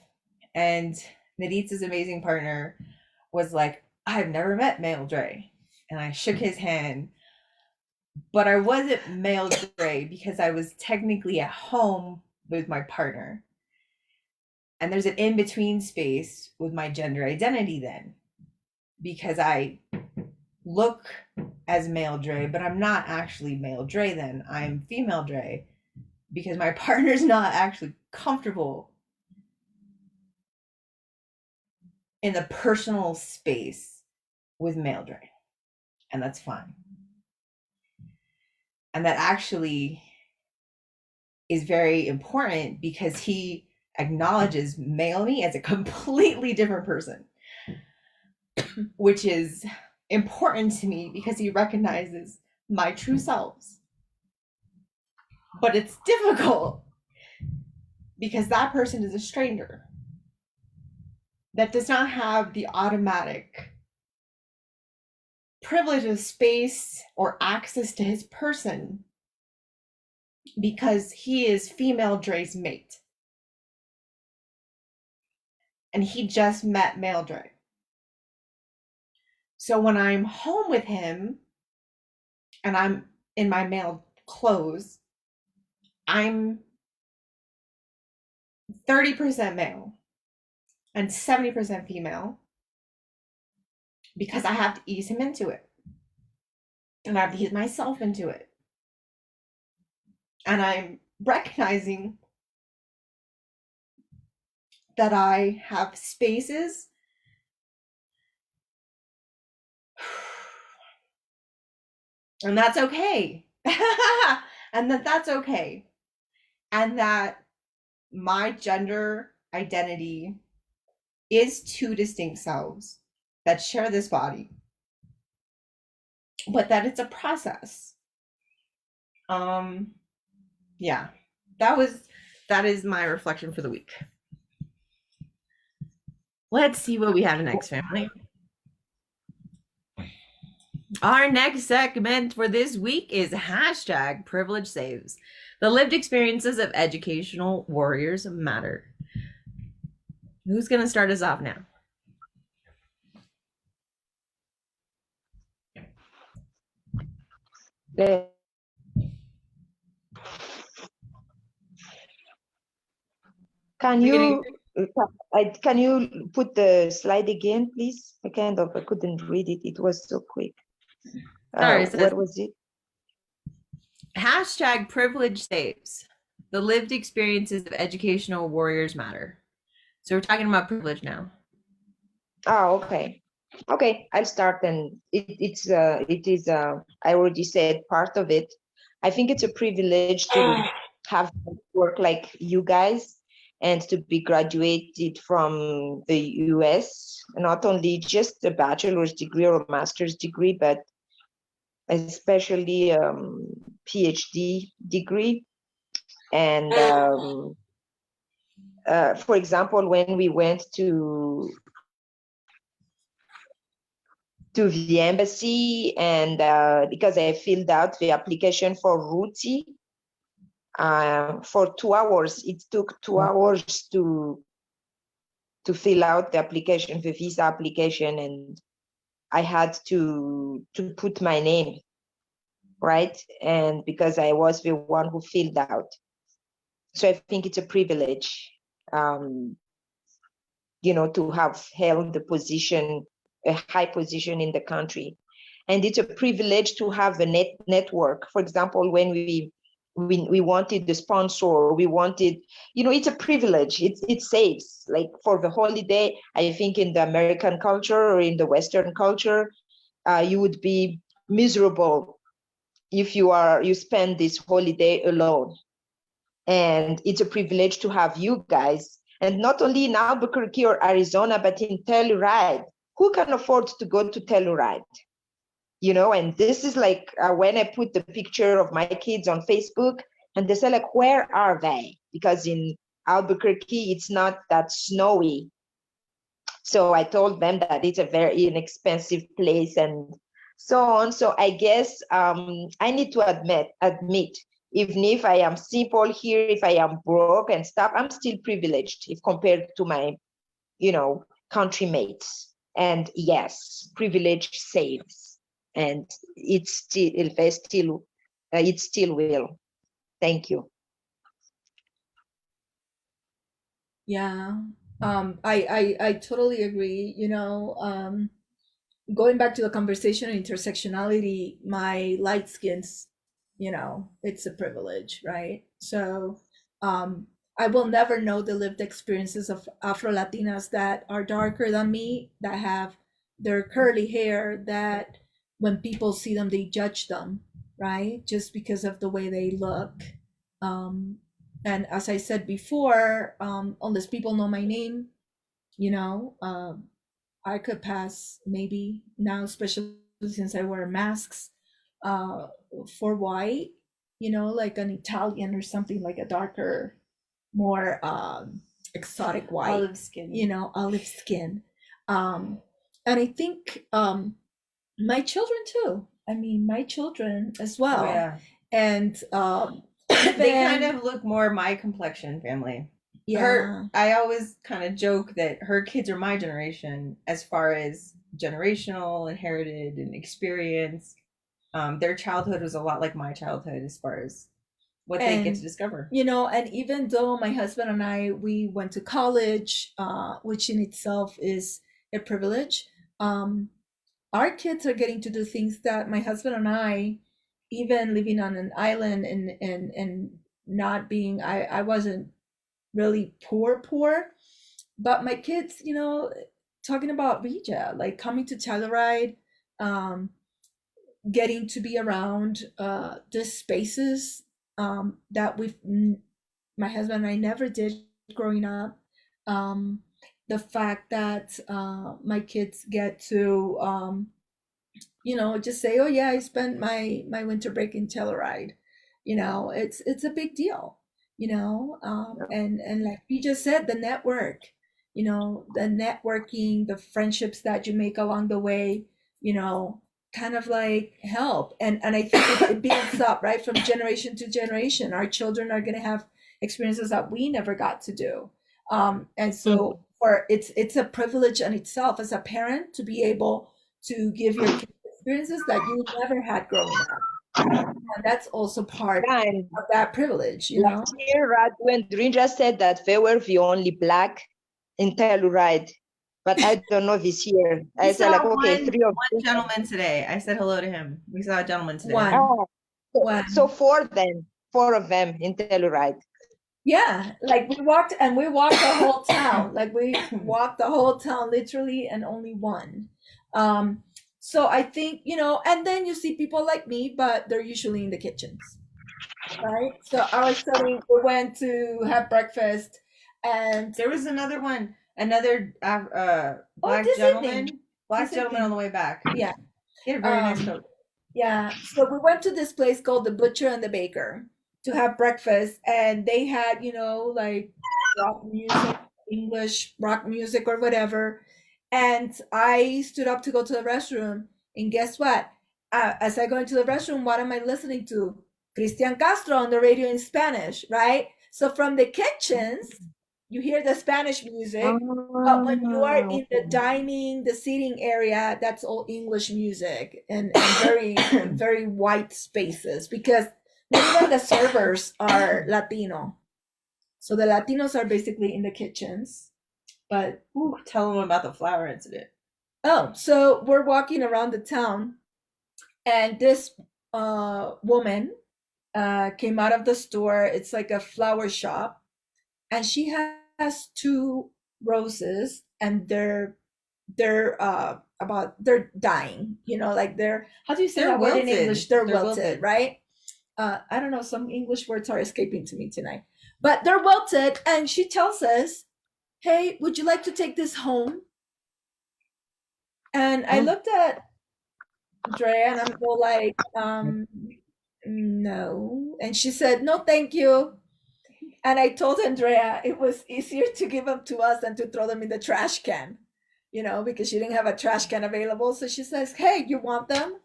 And Neritza's amazing partner was like, I've never met Male Dre. And I shook his hand. But I wasn't Male Dre because I was technically at home with my partner. And there's an in-between space with my gender identity then. Because I look as Male Dre, but I'm not actually Male Dre then. I'm female Dre because my partner's not actually comfortable in the personal space with Male Dre. And that's fine. And that actually is very important because he acknowledges male me as a completely different person, which is important to me because he recognizes my true selves. But it's difficult because that person is a stranger that does not have the automatic privilege of space or access to his person because he is female Dre's mate. And he just met Male Dre. So when I'm home with him and I'm in my male clothes, I'm 30% male and 70% female, because I have to ease him into it. And I have to ease myself into it. And I'm recognizing that I have spaces and that's okay. And that's okay. And that my gender identity is two distinct selves that share this body, but that it's a process. Yeah, that is my reflection for the week. Let's see what we have next, family. Our next segment for this week is hashtag privilege saves. The lived experiences of educational warriors matter. Who's going to start us off now? Can you put the slide again, please? I couldn't read it. It was so quick. Sorry, what was it? Hashtag privilege saves. The lived experiences of educational warriors matter. So we're talking about privilege now. Oh, okay. Okay, I'll start. And it is I already said part of it. I think it's a privilege to have work like you guys and to be graduated from the US, not only just a bachelor's degree or a master's degree, but especially PhD degree. And for example, when we went to the embassy, and because I filled out the application for RUTI for 2 hours, it took 2 hours to fill out the application, the visa application, and I had to put my name, right? And because I was the one who filled out. So I think it's a privilege, to have held the position, a high position in the country. And it's a privilege to have a network. For example, when we wanted the sponsor, we wanted, it's a privilege. It saves, like for the holiday. I think in the American culture or in the Western culture, you would be miserable if you spend this holiday alone. And it's a privilege to have you guys, and not only in Albuquerque or Arizona, but in Telluride. Who can afford to go to Telluride? And this is like when I put the picture of my kids on Facebook, and they say, like, where are they? Because in Albuquerque, it's not that snowy. So I told them that it's a very inexpensive place and so on. So I guess I need to admit, even if I am simple here, if I am broke and stuff, I'm still privileged if compared to my, country mates. And yes, privilege saves, and it still will. Thank you. Yeah. I totally agree. Going back to the conversation of intersectionality, my light skins, it's a privilege, right? So I will never know the lived experiences of Afro Latinas that are darker than me, that have their curly hair, that when people see them, they judge them, right? Just because of the way they look. And as I said before, unless people know my name, you know, I could pass maybe now, especially since I wear masks, for white, like an Italian or something, like a darker, more exotic white, Olive skin. Olive skin. And I think my children too. I mean, my children as well. Oh, yeah. And they kind of look more my complexion, family. yeah. I always kind of joke that her kids are my generation as far as generational, inherited, and experience. Their childhood was a lot like my childhood as far as what they get And, to discover. you know, and even though my husband and I, we went to college, which in itself is a privilege, our kids are getting to do things that my husband and I, even living on an island and not being, I wasn't really poor, but my kids, you know, talking about Rija, like coming to Telluride, um, getting to be around the spaces that my husband and I never did growing up. Um, the fact that my kids get to, you know, just say, "Oh yeah, I spent my winter break in Telluride." You know, it's a big deal. You know, and like you just said, the network. You know, the networking, the friendships that you make along the way. You know, kind of like help, and I think it builds up right from generation to generation. Our children are going to have experiences that we never got to do, and so for it's a privilege in itself as a parent to be able to give your kids experiences that you never had growing up. And that's also part Yeah, and of that privilege, you know? last year, right, when Drinja said that they were the only black in Telluride, but I don't know this year. We I said like, saw okay, one 3 of them. gentleman today. I said hello to him. We saw a gentleman today. One. Oh, One. so 4 of them in Telluride. Yeah, like we walked the whole town. Like we walked the whole town literally and only one. So I think, you know, and then you see people like me, but they're usually in the kitchens. Right? So I was telling we went to have breakfast and There was another one, another black this gentleman. evening. Black This gentleman on evening. the way back. Yeah. He had a very nice coat. Yeah. So we went to this place called the Butcher and the Baker to have breakfast, and they had, you know, like rock music, English rock music or whatever. And I stood up to go to the restroom, and guess what? As I go into the restroom, what am I listening to? Cristian Castro on the radio in Spanish, right? So from the kitchens, you hear the Spanish music, but when you are in the dining, the seating area, that's all English music and very, very white spaces because not even the servers are Latino. So the Latinos are basically in the kitchens. But Tell them about the flower incident. oh, so we're walking around the town, and this woman came out of the store. It's like a flower shop, and she has two roses, and they're they're dying. You know, like they're how do you say They're that word in wilted. English? They're They're wilted, wilted. right? I don't know. Some English words are escaping to me tonight, but they're wilted, and she tells us, "Hey, would you like to take this home?" And I looked at Dre and I'm all like, no. And she said, no, thank you. And I told Andrea it was easier to give them to us than to throw them in the trash can, you know, because she didn't have a trash can available. So she says, hey, you want them?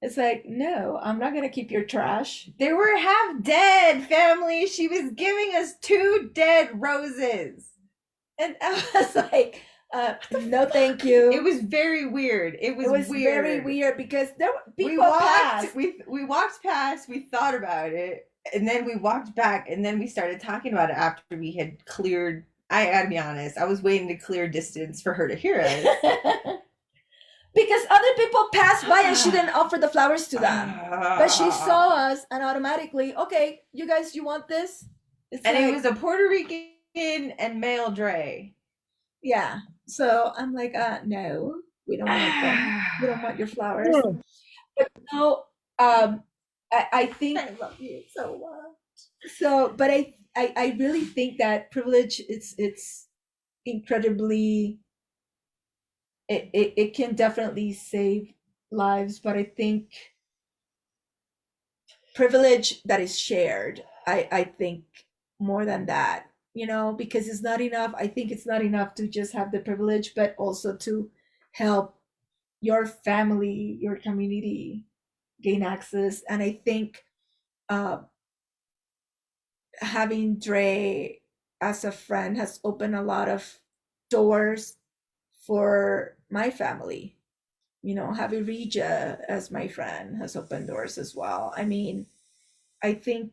It's like, no, I'm not going to keep your trash. They were half dead, family. She was giving us 2 dead roses. And I was like, no, thank you. It was very weird. It was weird. Very weird because there were people we walked passed. we walked past, we thought about it, and then we walked back, and then we started talking about it after we had cleared. I gotta be honest, I was waiting to clear distance for her to hear us. Because other people passed by and she didn't offer the flowers to them. But she saw us and automatically, okay, you guys, you want this? And like, it was a Puerto Rican and male Dre. Yeah. So I'm like, no, we don't want them. We don't want your flowers. But no, I think I love you so much. So, but I really think that privilege it's incredibly it can definitely save lives, but I think privilege that is shared, I think more than that, you know, because it's not enough. I think it's not enough to just have the privilege, but also to help your family, your community gain access. And I think having Dre as a friend has opened a lot of doors for my family. You know, having Rija as my friend has opened doors as well. I mean, I think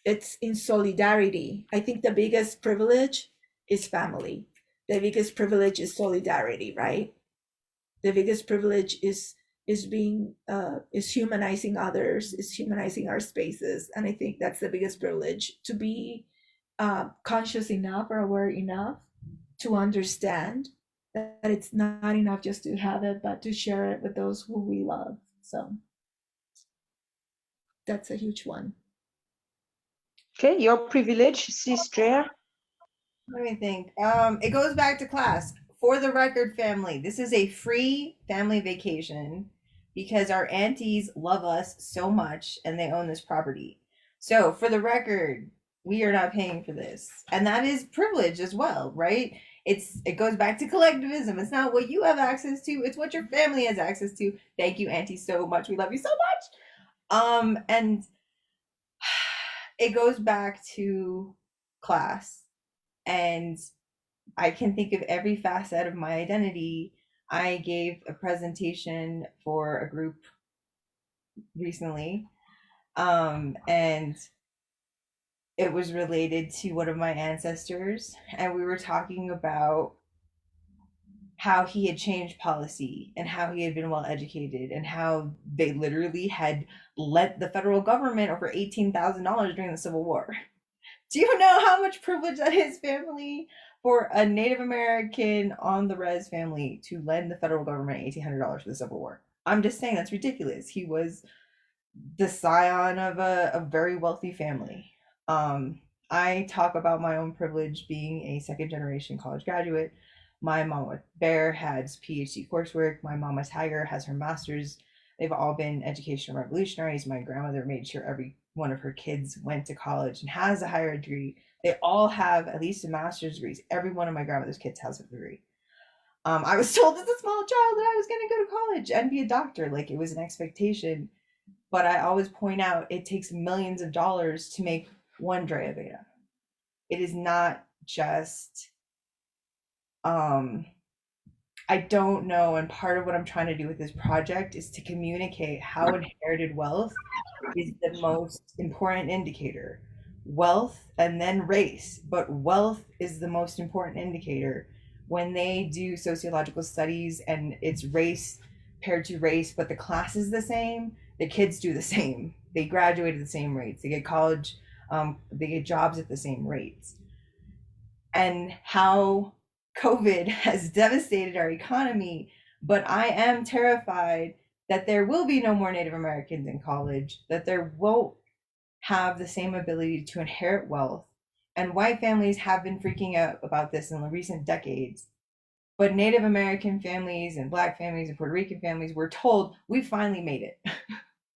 it's in solidarity. I think the biggest privilege is family. The biggest privilege is solidarity, right? The biggest privilege is being is humanizing others, is humanizing our spaces, and I think that's the biggest privilege, to be conscious enough or aware enough to understand that it's not enough just to have it, but to share it with those who we love. So that's a huge one. Okay, your privilege, sister. Let me think. It goes back to class. For the record, family, this is a free family vacation because our aunties love us so much and they own this property. So, for the record, we are not paying for this. And that is privilege as well, right? It goes back to collectivism. It's not what you have access to, it's what your family has access to. Thank you, auntie, so much. We love you so much. And it goes back to class. And I can think of every facet of my identity. I gave a presentation for a group recently, and it was related to one of my ancestors, and we were talking about how he had changed policy and how he had been well educated and how they literally had lent the federal government over $18,000 during the Civil War. Do you know how much privilege that is, family, for a Native American on the res family to lend the federal government $1,800 for the Civil War? I'm just saying that's ridiculous. He was the scion of a very wealthy family. I talk about my own privilege being a second generation college graduate. My mama bear has PhD coursework. My mama tiger has her master's. They've all been educational revolutionaries. My grandmother made sure every one of her kids went to college and has a higher degree. They all have at least a master's degree. Every one of my grandmother's kids has a degree. I was told as a small child that I was going to go to college and be a doctor. Like, it was an expectation. But I always point out it takes millions of dollars to make one Dre Abeita. It is not just I don't know, and part of what I'm trying to do with this project is to communicate how inherited wealth is the most important indicator. Wealth and then race, but wealth is the most important indicator. When they do sociological studies and it's race paired to race, but the class is the same, the kids do the same. They graduate at the same rates. They get college, they get jobs at the same rates. And how COVID has devastated our economy, but I am terrified that there will be no more Native Americans in college, that there won't have the same ability to inherit wealth. And white families have been freaking out about this in the recent decades. But Native American families and Black families and Puerto Rican families were told, we finally made it.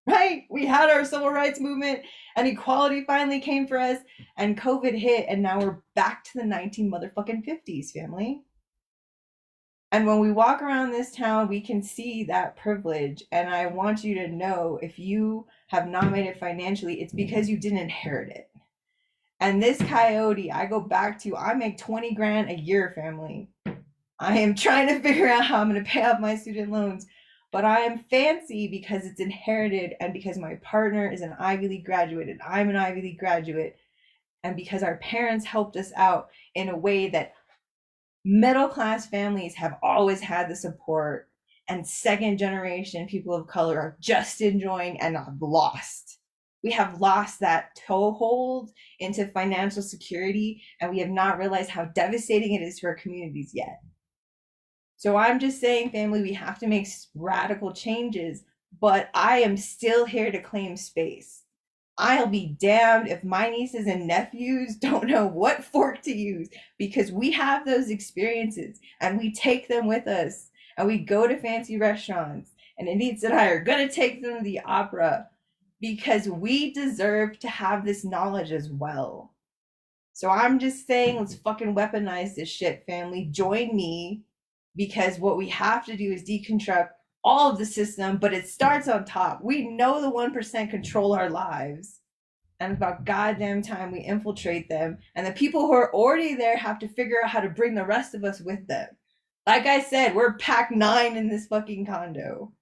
Right? We had our civil rights movement and equality finally came for us, and COVID hit, and now we're back to the 1950s, family. And when we walk around this town, we can see that privilege. And I want you to know, if you have not made it financially, it's because you didn't inherit it. And this coyote, I go back to, I make 20 grand a year, family. I am trying to figure out how I'm going to pay off my student loans. But I am fancy because it's inherited, and because my partner is an Ivy League graduate and I'm an Ivy League graduate, and because our parents helped us out in a way that middle class families have always had the support, and second generation people of color are just enjoying and have lost. We have lost that toehold into financial security, and we have not realized how devastating it is to our communities yet. So I'm just saying, family, we have to make radical changes, but I am still here to claim space. I'll be damned if my nieces and nephews don't know what fork to use, because we have those experiences and we take them with us, and we go to fancy restaurants, and Neritza and I are going to take them to the opera because we deserve to have this knowledge as well. So I'm just saying, let's fucking weaponize this shit, family. Join me. Because what we have to do is deconstruct all of the system, but it starts on top. We know the 1% control our lives, and it's about goddamn time we infiltrate them. And the people who are already there have to figure out how to bring the rest of us with them. Like I said, we're pack 9 in this fucking condo.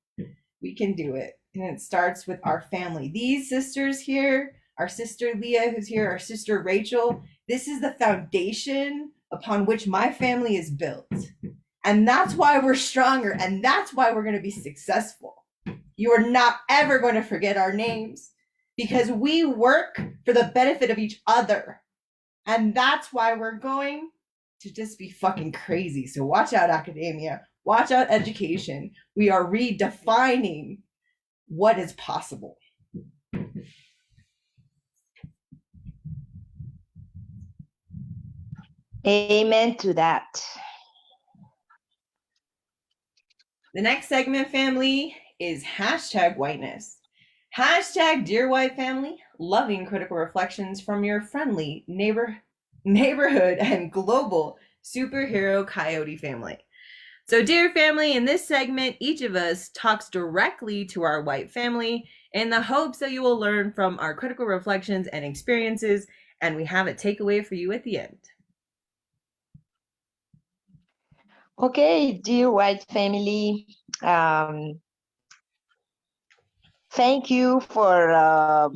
We can do it. And it starts with our family. These sisters here our sister Leah, who's here, our sister Rachel. This is the foundation upon which my family is built. And that's why we're stronger, and that's why we're going to be successful. You are not ever going to forget our names because we work for the benefit of each other. And that's why we're going to just be fucking crazy. So watch out, academia. Watch out, education. We are redefining what is possible. Amen to that. The next segment, family, is hashtag whiteness. Hashtag Dear White Family, loving critical reflections from your friendly neighborhood and global superhero coyote family. So, dear family, in this segment, each of us talks directly to our white family in the hopes that you will learn from our critical reflections and experiences, and we have a takeaway for you at the end. Okay, dear white family, thank you for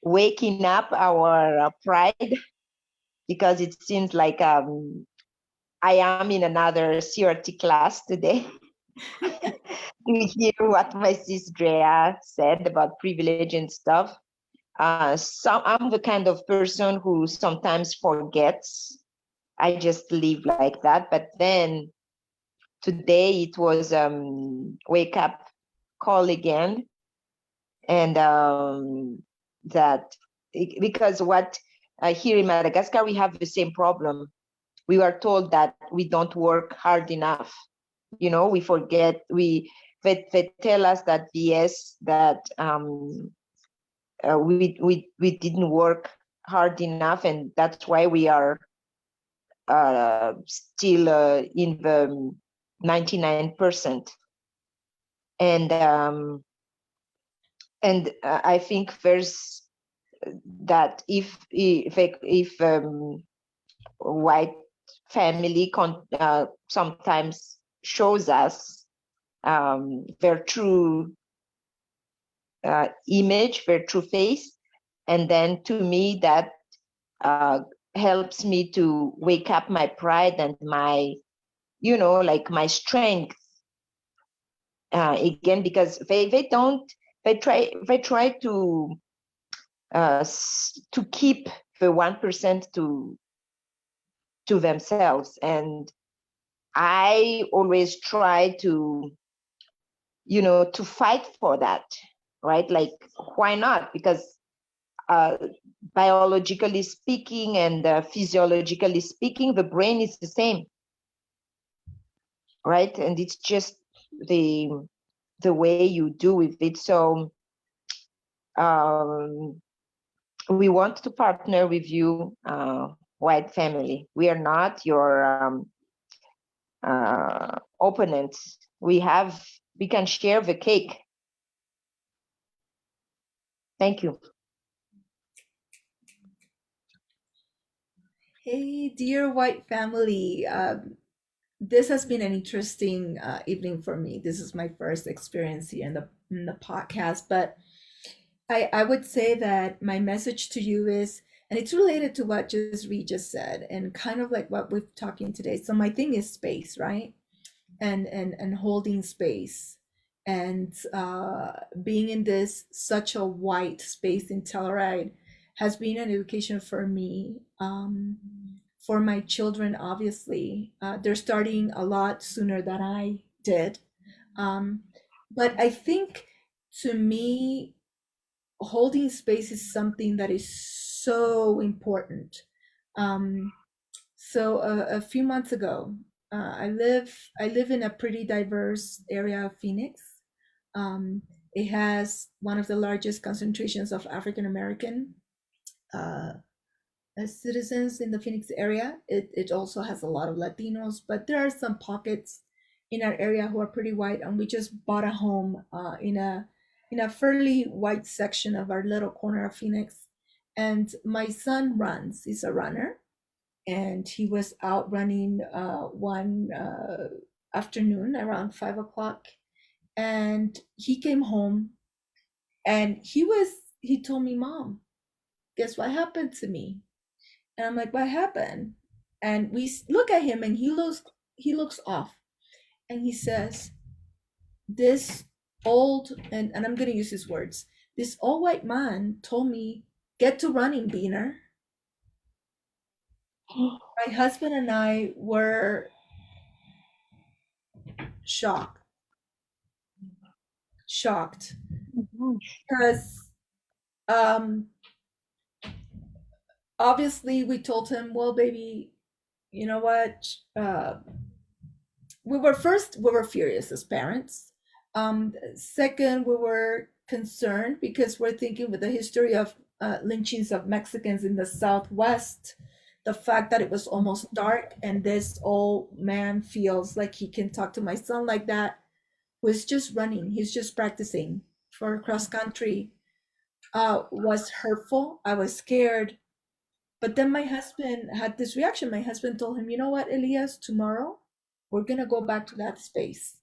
waking up our pride, because it seems like I am in another CRT class today to hear what my sis Drea said about privilege and stuff. I'm the kind of person who sometimes forgets. I just live like that. But then today it was wake up call again. And because what here in Madagascar, we have the same problem. We were told that we don't work hard enough. You know, we forget, they tell us that yes, that we didn't work hard enough, and that's why we are still in the 99%. And I think there's that if white family sometimes shows us their true image, their true face, and then to me that helps me to wake up my pride and my, like my strength again, because they try to keep the 1% to themselves. And I always try to to fight for that, right? Like, why not? Because biologically speaking and physiologically speaking, the brain is the same, right? And it's just the way you do with it. So we want to partner with you, white family. We are not your opponents. We can share the cake. Thank you. Hey, dear white family. This has been an interesting evening for me. This is my first experience here in the podcast, but I would say that my message to you is, and it's related to what Reed just said, and kind of like what we're talking today. So my thing is space, right? And holding space, and being in this such a white space in Telluride has been an education for me. For my children, obviously, they're starting a lot sooner than I did. But I think, to me, holding space is something that is so important. So a few months ago, I live in a pretty diverse area of Phoenix. It has one of the largest concentrations of African American citizens in the Phoenix area. It also has a lot of Latinos, but there are some pockets in our area who are pretty white, and we just bought a home in a fairly white section of our little corner of Phoenix. And my son runs; he's a runner, and he was out running one afternoon around 5 o'clock, and he came home, and he told me, "Mom, guess what happened to me? And I'm like, what happened? And we look at him, and he looks off, and he says, this old, and I'm going to use his words, this old white man told me, get to running, Beaner. My husband and I were shocked because obviously we told him, well, baby, you know what, we were furious as parents. Second, we were concerned because we're thinking with the history of lynchings of Mexicans in the Southwest, the fact that it was almost dark and this old man feels like he can talk to my son like that, was just running, he's just practicing for cross country, was hurtful. I was scared. But then my husband had this reaction. My husband told him, you know what, Elias, tomorrow we're going to go back to that space.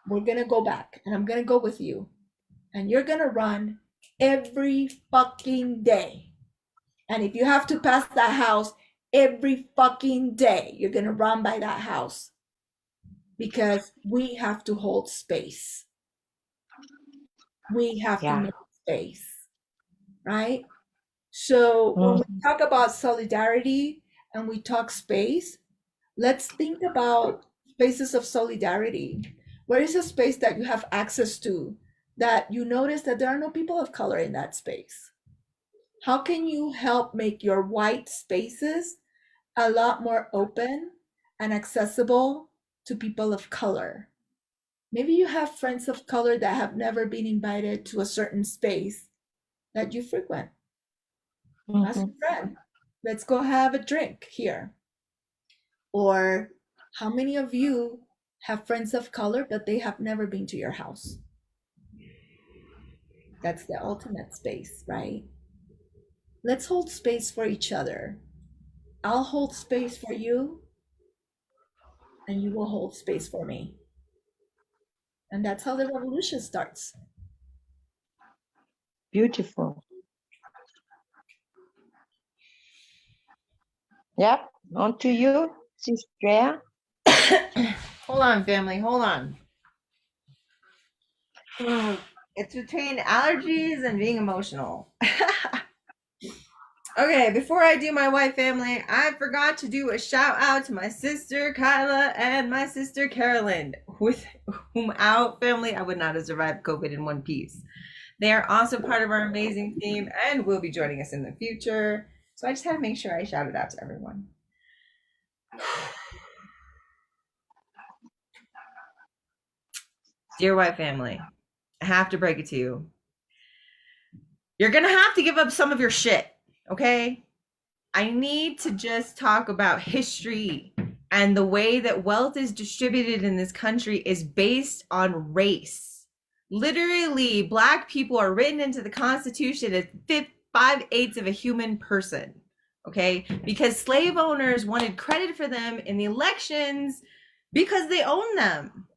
We're going to go back, and I'm going to go with you. And you're going to run every fucking day. And if you have to pass that house every fucking day, you're going to run by that house. Because we have to hold space. We have to make space. Right? So when we talk about solidarity and we talk space, let's think about spaces of solidarity. Where is a space that you have access to that you notice that there are no people of color in that space? How can you help make your white spaces a lot more open and accessible to people of color? Maybe you have friends of color that have never been invited to a certain space that you frequent. Ask a friend, let's go have a drink here. Or how many of you have friends of color, but they have never been to your house? That's the ultimate space, right? Let's hold space for each other. I'll hold space for you, and you will hold space for me. And that's how the revolution starts. Beautiful. Yep, on to you, Sis Drea. Hold on, family, hold on. It's between allergies and being emotional. Okay, before I do my white family, I forgot to do a shout out to my sister Kyla and my sister Carolyn, with whom out family I would not have survived COVID in one piece. They are also part of our amazing team and will be joining us in the future. So I just had to make sure I shouted out to everyone. Dear white family, I have to break it to you. You're gonna have to give up some of your shit, okay? I need to just talk about history and the way that wealth is distributed in this country is based on race. Literally, Black people are written into the Constitution as 5/8 of a human person, okay? Because slave owners wanted credit for them in the elections because they own them,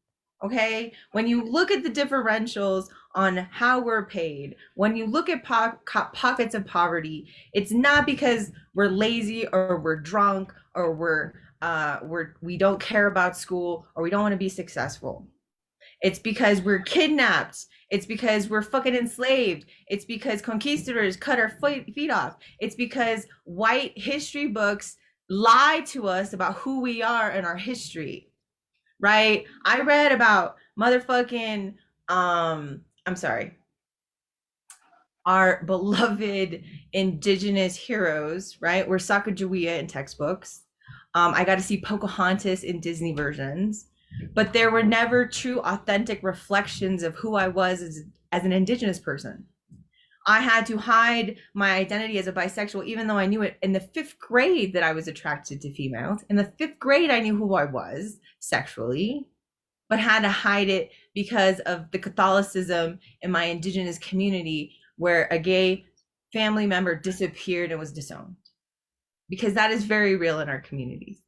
okay? When you look at the differentials on how we're paid, when you look at pockets of poverty, it's not because we're lazy or we're drunk or we don't care about school or we don't want to be successful. It's because we're kidnapped. It's because we're fucking enslaved. It's because conquistadors cut our feet off. It's because white history books lie to us about who we are and our history, right? I read about motherfucking our beloved indigenous heroes, right? We're Sacagawea in textbooks. I got to see Pocahontas in Disney versions, but there were never true, authentic reflections of who I was as an indigenous person. I had to hide my identity as a bisexual, even though I knew it in the 5th grade that I was attracted to females. In the 5th grade, I knew who I was sexually, but had to hide it because of the Catholicism in my indigenous community, where a gay family member disappeared and was disowned, because that is very real in our communities.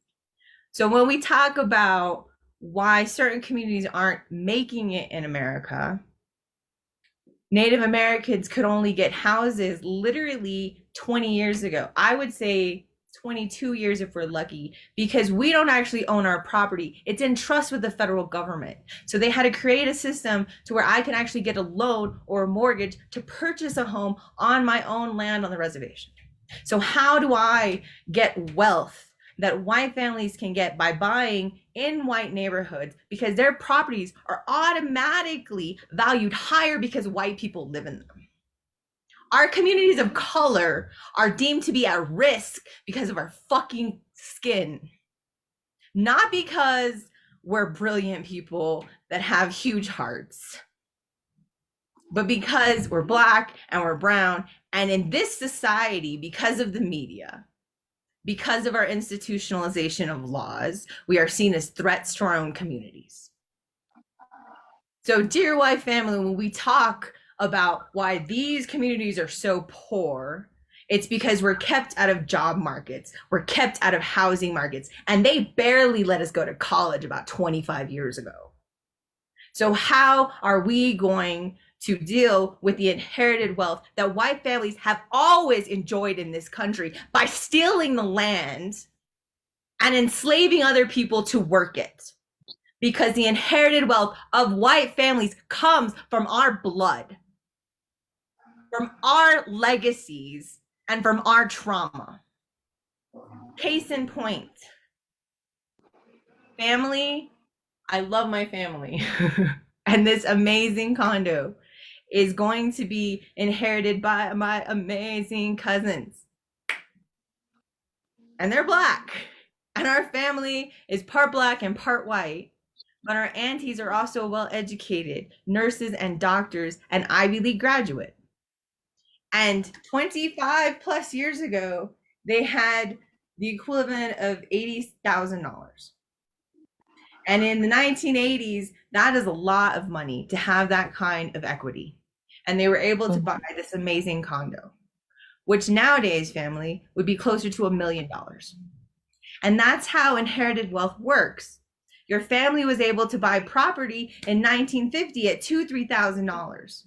So when we talk about why certain communities aren't making it in America, Native Americans could only get houses literally 20 years ago. I would say 22 years if we're lucky, because we don't actually own our property. It's in trust with the federal government. So they had to create a system to where I can actually get a loan or a mortgage to purchase a home on my own land on the reservation. So how do I get wealth that white families can get by buying in white neighborhoods, because their properties are automatically valued higher because white people live in them? Our communities of color are deemed to be at risk because of our fucking skin. Not because we're brilliant people that have huge hearts, but because we're Black and we're brown. And in this society, because of the media, because of our institutionalization of laws, we are seen as threats to our own communities. So, dear white family, when we talk about why these communities are so poor, it's because we're kept out of job markets, we're kept out of housing markets, and they barely let us go to college about 25 years ago. So how are we going to deal with the inherited wealth that white families have always enjoyed in this country by stealing the land and enslaving other people to work it? Because the inherited wealth of white families comes from our blood, from our legacies, and from our trauma. Case in point, family, I love my family. And this amazing condo is going to be inherited by my amazing cousins. And they're Black. And our family is part Black and part white. But our aunties are also well-educated, nurses and doctors, and Ivy League graduate. And 25 plus years ago, they had the equivalent of $80,000. And in the 1980s, that is a lot of money to have that kind of equity. And they were able to buy this amazing condo, which nowadays, family, would be closer to $1 million. And that's how inherited wealth works. Your family was able to buy property in 1950 at $2,000, $3,000.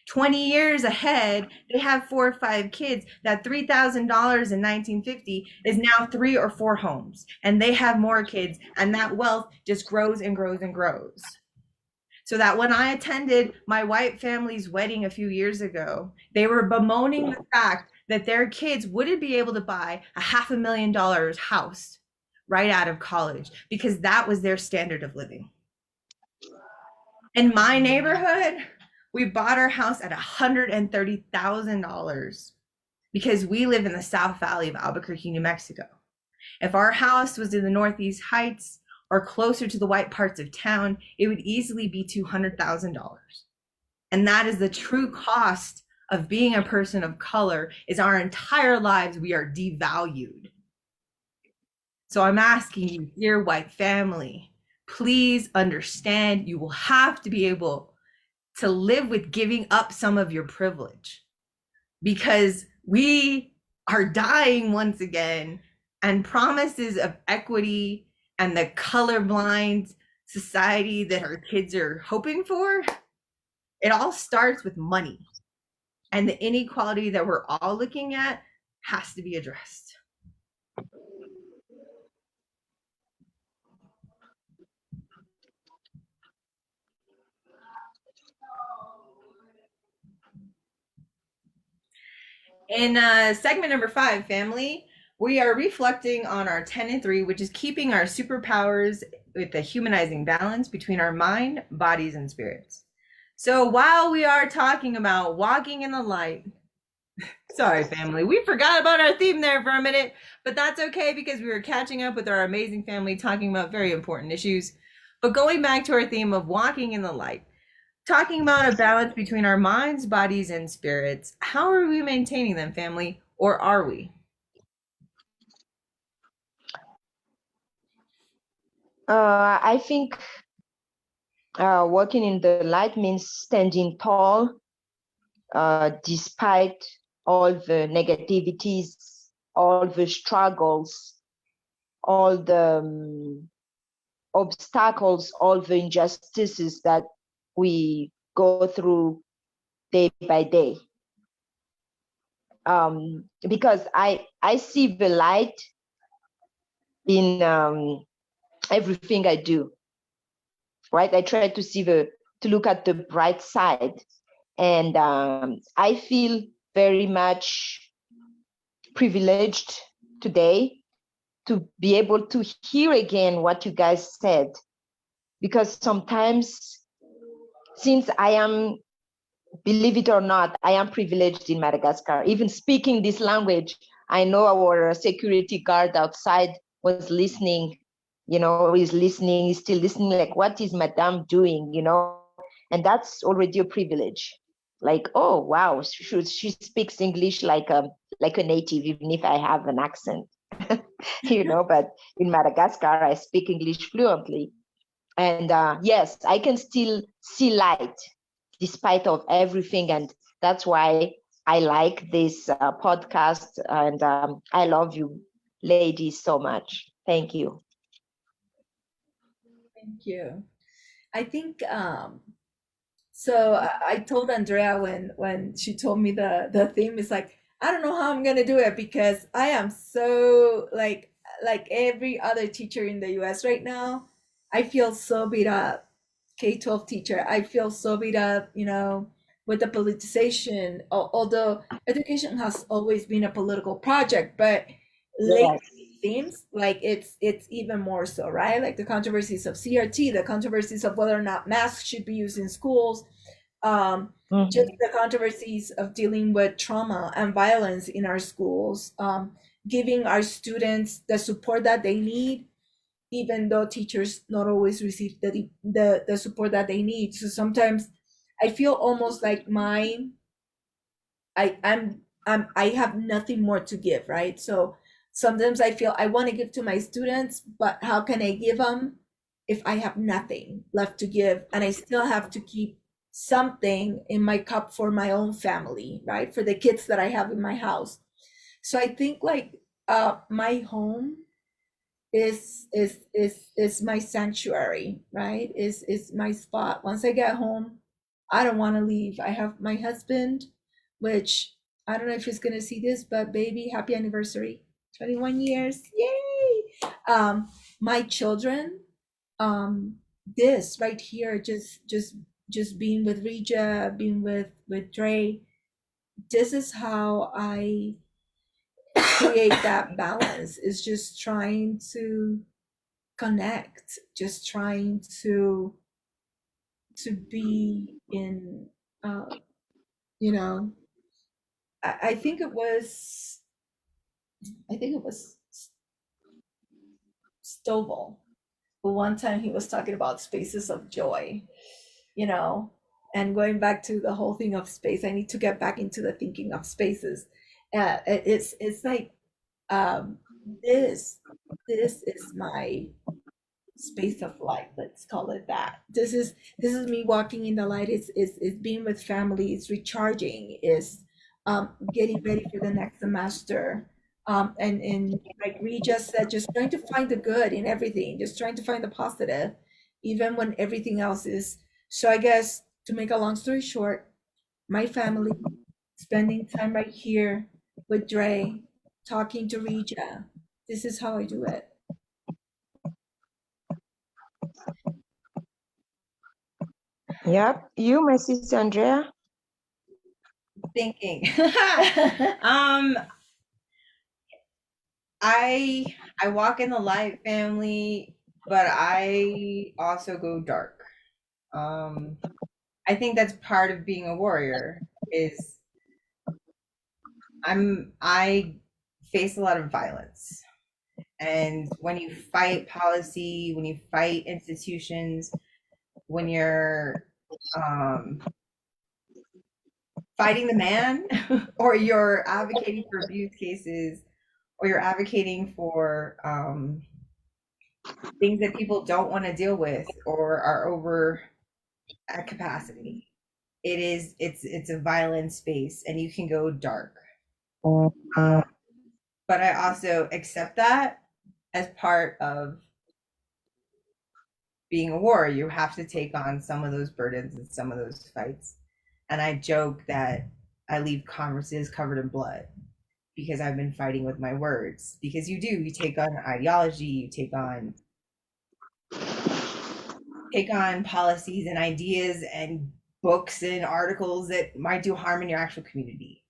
20 years ahead, they have 4 or 5 kids. That $3,000 in 1950 is now 3 or 4 homes, and they have more kids, and that wealth just grows and grows and grows. So that when I attended my white family's wedding a few years ago, they were bemoaning the fact that their kids wouldn't be able to buy a $500,000 house right out of college, because that was their standard of living. In my neighborhood, we bought our house at $130,000 because we live in the South Valley of Albuquerque, New Mexico. If our house was in the Northeast Heights or closer to the white parts of town, it would easily be $200,000. And that is the true cost of being a person of color, is our entire lives we are devalued. So I'm asking you, dear white family, please understand you will have to be able to live with giving up some of your privilege, because we are dying once again, and promises of equity and the colorblind society that our kids are hoping for, it all starts with money. And the inequality that we're all looking at has to be addressed. In segment number 5, family, we are reflecting on our 10 and 3, which is keeping our superpowers with a humanizing balance between our mind, bodies, and spirits. So while we are talking about walking in the light, sorry, family, we forgot about our theme there for a minute, but that's okay, because we were catching up with our amazing family talking about very important issues. But going back to our theme of walking in the light, talking about a balance between our minds, bodies, and spirits, how are we maintaining them, family? Or are we? I think walking in the light means standing tall despite all the negativities, all the struggles, all the obstacles, all the injustices that we go through day by day. Because I see the light in everything I do, right? I try to look at the bright side, and I feel very much privileged today to be able to hear again what you guys said, because sometimes, since I am, believe it or not, I am privileged in Madagascar. Even speaking this language, I know our security guard outside was listening, is listening, is still listening, like, what is Madame doing, And that's already a privilege. Like, oh, wow, she speaks English like a native, even if I have an accent, but in Madagascar, I speak English fluently. And yes, I can still see light despite of everything. And that's why I like this podcast. And I love you ladies so much. Thank you. Thank you. I think so I told Andrea when she told me the theme is like, I don't know how I'm gonna do it because I am so like every other teacher in the US right now. I feel so beat up. K-12 teacher. I feel so beat up, with the politicization. Although education has always been a political project, but lately Yes. it seems like it's even more so, right? Like the controversies of CRT, the controversies of whether or not masks should be used in schools, just the controversies of dealing with trauma and violence in our schools, giving our students the support that they need, even though teachers not always receive the support that they need. So sometimes I feel almost like I have nothing more to give, right? So sometimes I feel I want to give to my students, but how can I give them if I have nothing left to give, and I still have to keep something in my cup for my own family, right? For the kids that I have in my house. So I think like my home is my sanctuary, right? Is my spot. Once I get home, I don't want to leave. I have my husband, which I don't know if he's gonna see this, but baby, happy anniversary. 21 years. Yay! My children, this right here, just being with Rija, being with Dre, this is how I create that balance, is just trying to connect, just trying to be in you know I think it was Stovall, but one time he was talking about spaces of joy, you know and going back to the whole thing of space. I need to get back into the thinking of spaces. It's like um this this is my space of light, let's call it that. This is me walking in the light. It's being with family, it's recharging, is getting ready for the next semester, and like we just said, just trying to find the good in everything, just trying to find the positive even when everything else is. So I guess, to make a long story short, my family, spending time right here with Dre, talking to Rija, this is how I do it. Yep. You, my sister Andrea. Thinking. I walk in the light, family, but I also go dark. I think that's part of being a warrior. Is I face a lot of violence. And when you fight policy, when you fight institutions, when you're fighting the man, or you're advocating for abuse cases, or you're advocating for things that people don't want to deal with or are over at capacity, it's a violent space, and you can go dark. But I also accept that as part of being a warrior. You have to take on some of those burdens and some of those fights. And I joke that I leave conferences covered in blood because I've been fighting with my words. Because you take on ideology, you take on policies and ideas and books and articles that might do harm in your actual community.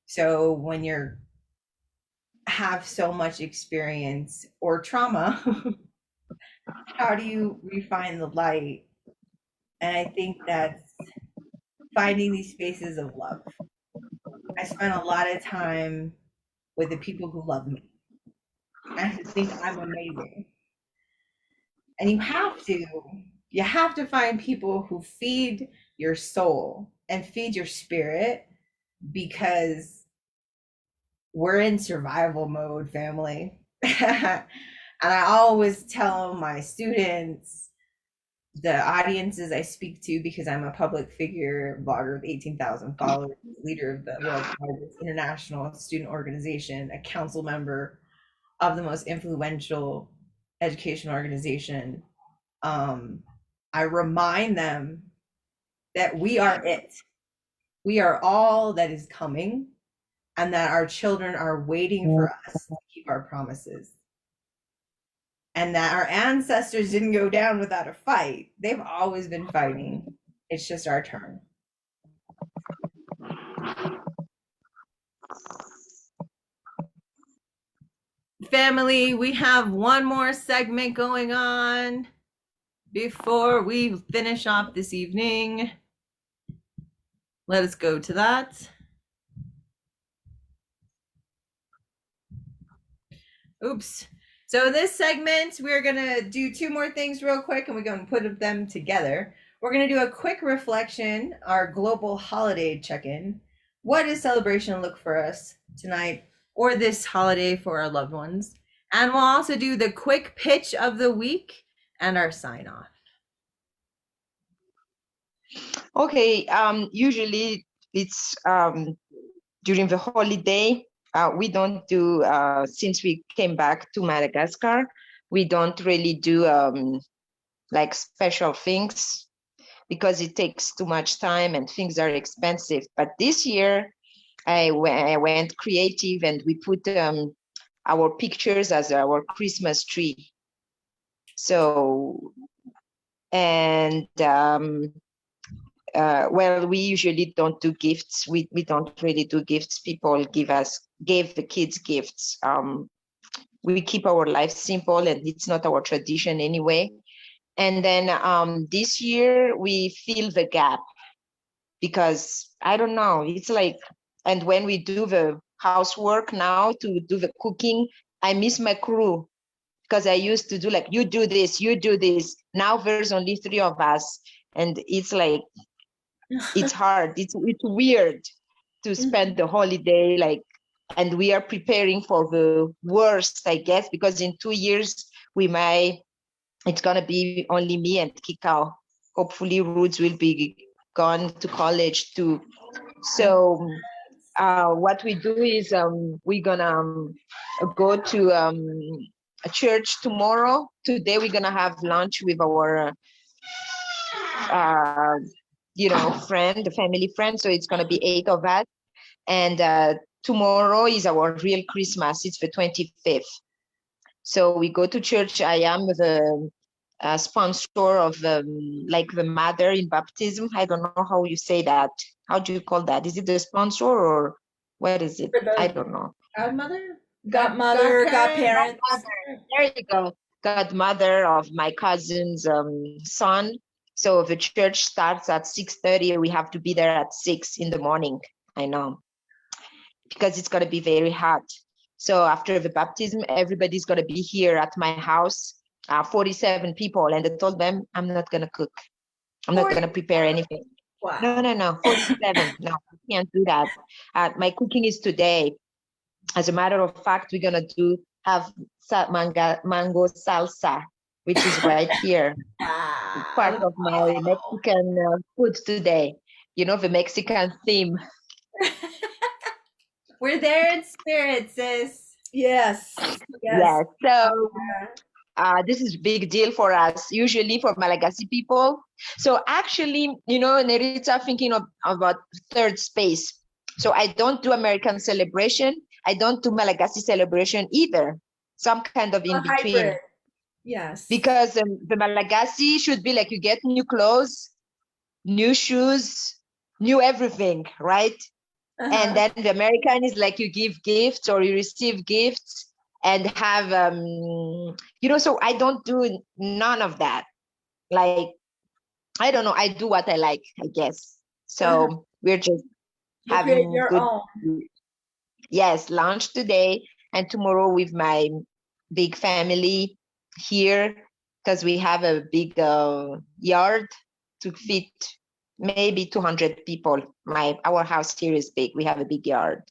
So when you're have so much experience or trauma, how do you refine the light? And I think that's finding these spaces of love. I spent a lot of time with the people who love me. I think I'm amazing. And you have to find people who feed your soul and feed your spirit, because we're in survival mode, family. And I always tell my students, the audiences I speak to, because I'm a public figure, blogger with 18,000 followers, leader of the world's largest international student organization, a council member of the most influential education organization. I remind them that we are it. We are all that is coming, and that our children are waiting for us to keep our promises. And that our ancestors didn't go down without a fight. They've always been fighting. It's just our turn. Family, we have one more segment going on before we finish off this evening. Let us go to that. Oops. So in this segment, we're going to do two more things real quick, and we're going to put them together. We're going to do a quick reflection, our global holiday check-in. What does celebration look for us tonight or this holiday for our loved ones? And we'll also do the quick pitch of the week and our sign-off. Okay, usually it's during the holiday. We don't do, since we came back to Madagascar, we don't really do like special things because it takes too much time and things are expensive. But this year I went creative, and we put our pictures as our Christmas tree. So, and well, we usually don't do gifts. We don't really do gifts. People gave the kids gifts. We keep our life simple, and it's not our tradition anyway. And then this year we fill the gap, because I don't know, it's like, and when we do the housework now to do the cooking, I miss my crew, because I used to do like, you do this, you do this. Now there's only 3 of us, and it's like, it's hard. It's weird to spend the holiday like, and we are preparing for the worst, I guess, because in 2 years it's gonna be only me and Kikau. Hopefully, Roots will be gone to college too. So what we do is we're gonna go to a church tomorrow. Today we're gonna have lunch with our friend, the family friend. So it's gonna be 8 of us. And tomorrow is our real Christmas. It's the 25th. So we go to church. I am the sponsor of like the mother in baptism. I don't know how you say that. How do you call that? Is it the sponsor or what is it? I don't know. Godmother, godparents. There you go. Godmother of my cousin's son. So the church starts at 6:30. We have to be there at 6 in the morning. I know, because it's going to be very hot. So after the baptism, everybody's going to be here at my house, 47 people. And I told them, I'm not going to cook. I'm not going to prepare anything. Wow. No, 47. No, I can't do that. My cooking is today. As a matter of fact, we're going to have mango salsa, which is right here. It's part of my Mexican food today. You know, the Mexican theme. We're there in spirit, sis. Yes. So this is a big deal for us, usually for Malagasy people. So actually, Neritza thinking about third space. So I don't do American celebration. I don't do Malagasy celebration either. Some kind of in between. Hybrid. Yes. Because the Malagasy should be like you get new clothes, new shoes, new everything, right? And then the American is like you give gifts or you receive gifts and have, so I don't do none of that. Like, I don't know, I do what I like, I guess. So we're just having your good, own. yes, lunch today and tomorrow with my big family here because we have a big yard to fit maybe 200 people. Our house here is big. We have a big yard.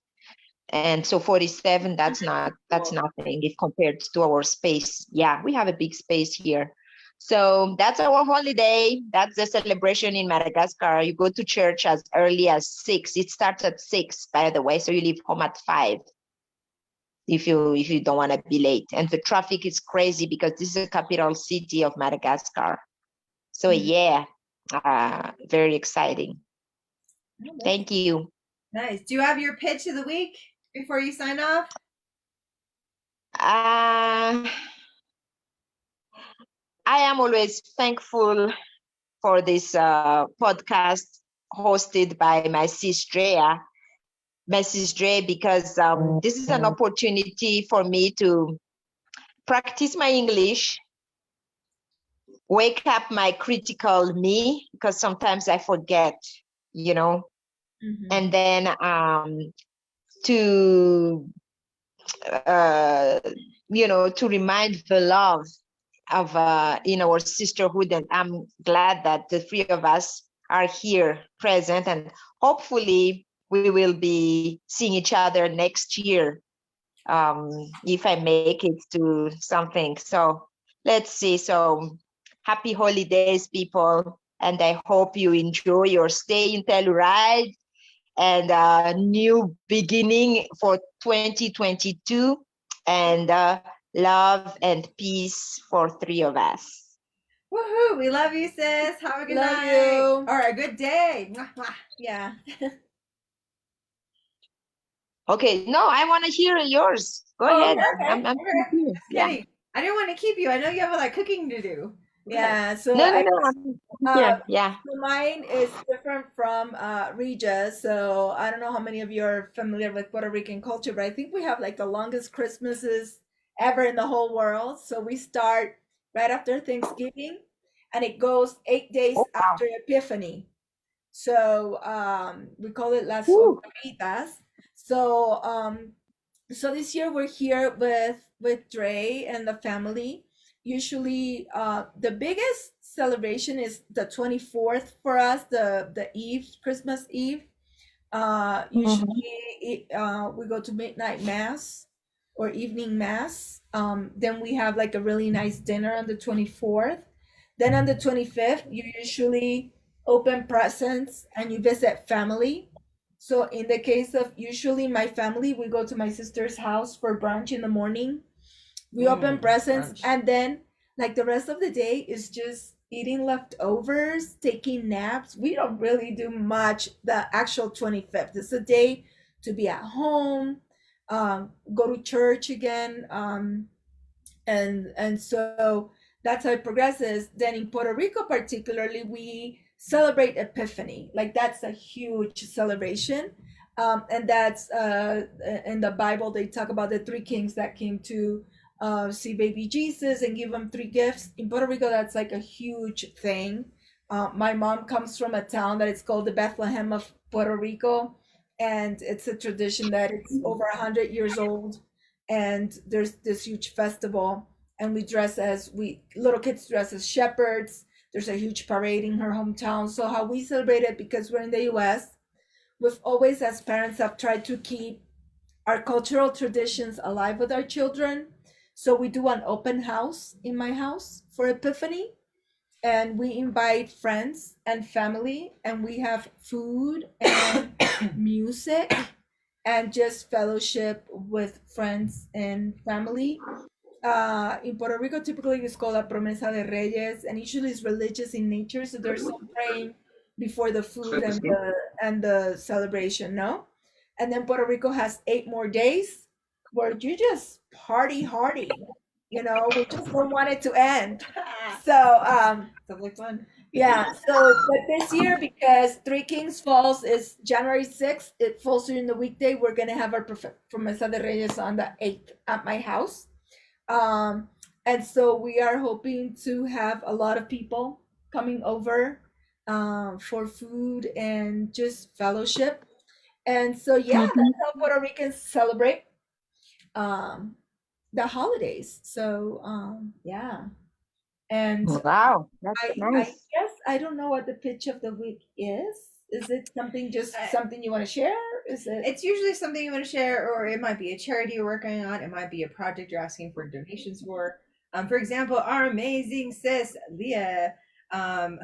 And so 47, that's nothing if compared to our space. Yeah, we have a big space here. So that's our holiday. That's the celebration in Madagascar. You go to church as early as 6. It starts at 6, by the way. So you leave home at 5 if you don't want to be late. And the traffic is crazy because this is the capital city of Madagascar. So yeah, very exciting. Thank you. Nice. Do you have your pitch of the week before you sign off? I am always thankful for this podcast hosted by my sis Drea, because this is an opportunity for me to practice my English, wake up my critical me, because sometimes I forget, and then to remind the love of in our sisterhood. And I'm glad that the three of us are here present, and hopefully we will be seeing each other next year if I make it to something. So let's see. So happy holidays, people, and I hope you enjoy your stay in Telluride and a new beginning for 2022, and love and peace for three of us. Woohoo! We love you, sis. Have a good Love night. you. Or a good day. Yeah. Okay, no, I want to hear yours. Go ahead. Okay. I'm Just yeah. kidding. I didn't want to keep you. I know you have a lot of cooking to do. Yeah. So Yeah. So mine is different from Rija. So I don't know how many of you are familiar with Puerto Rican culture, but I think we have like the longest Christmases ever in the whole world. So we start right after Thanksgiving and it goes 8 days after Epiphany. So we call it Las Octavitas. So this year we're here with Dre and the family. Usually the biggest celebration is the 24th for us, the Eve, Christmas Eve. Usually we go to midnight mass or evening mass. Then we have like a really nice dinner on the 24th. Then on the 25th, you usually open presents and you visit family. So in the case of usually my family, we go to my sister's house for brunch in the morning. We open presents, and then like the rest of the day is just eating leftovers, taking naps. We don't really do much the actual 25th. It's a day to be at home, go to church again, and so that's how it progresses. Then in Puerto Rico particularly, we celebrate Epiphany. Like that's a huge celebration. And that's in the Bible they talk about the three kings that came to see baby Jesus and give him 3 gifts. In Puerto Rico, that's like a huge thing. My mom comes from a town that is called the Bethlehem of Puerto Rico, and it's a tradition that it's over 100 years old, and there's this huge festival, and little kids dress as shepherds. There's a huge parade in her hometown. So how we celebrate it, because we're in the US, we've always as parents have tried to keep our cultural traditions alive with our children. So we do an open house in my house for Epiphany, and we invite friends and family, and we have food and music and just fellowship with friends and family. In Puerto Rico, typically it's called La Promesa de Reyes, and usually it's religious in nature. So there's some praying before the food and the celebration, no? And then Puerto Rico has 8 more days where you just party hardy. You know, we just don't want it to end. So Sounds like fun. yeah, so but this year, because Three Kings falls is January 6th, it falls during the weekday. We're gonna have our Promesa de Reyes on the 8th at my house. And so we are hoping to have a lot of people coming over for food and just fellowship. And so yeah, that's how Puerto Ricans celebrate um the holidays. So yeah. And Wow, that's I nice. guess I don't know what the pitch of the week is. Is it something something you want to share? Is it? It's usually something you want to share, or it might be a charity you're working on. It might be a project you're asking for donations for. For example, our amazing sis Leah,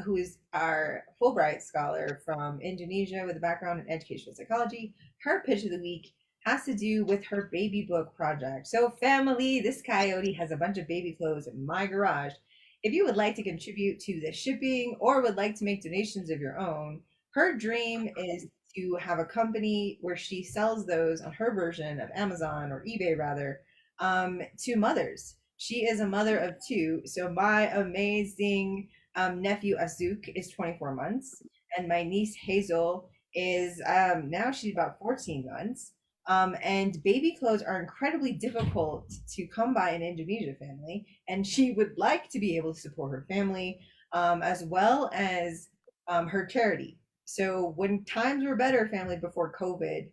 who is our Fulbright scholar from Indonesia with a background in educational psychology. Her pitch of the week has to do with her baby book project. So, family, this coyote has a bunch of baby clothes in my garage. If you would like to contribute to the shipping or would like to make donations of your own, her dream is to have a company where she sells those on her version of Amazon or eBay rather, to mothers. She is a mother of two. So my amazing nephew Azuk is 24 months, and my niece Hazel is now she's about 14 months. And baby clothes are incredibly difficult to come by in Indonesia, family, and she would like to be able to support her family as well as her charity. So when times were better, family, before COVID,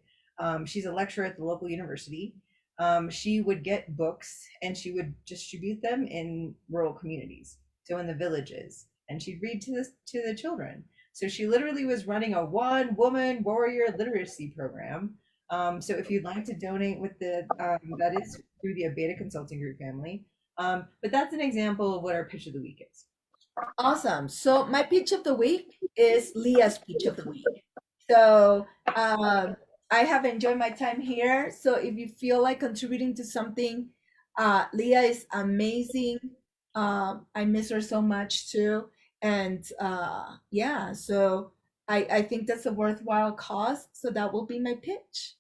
she's a lecturer at the local university. She would get books and she would distribute them in rural communities, so in the villages, and she'd read to the children. So she literally was running a one-woman warrior literacy program. So if you'd like to donate with the that is through the Abeita Consulting Group, family. But that's an example of what our pitch of the week is. Awesome. So my pitch of the week is Leah's pitch of the week. So I have enjoyed my time here. So if you feel like contributing to something, Leah is amazing. I miss her so much too. And yeah, so I think that's a worthwhile cause. So that will be my pitch.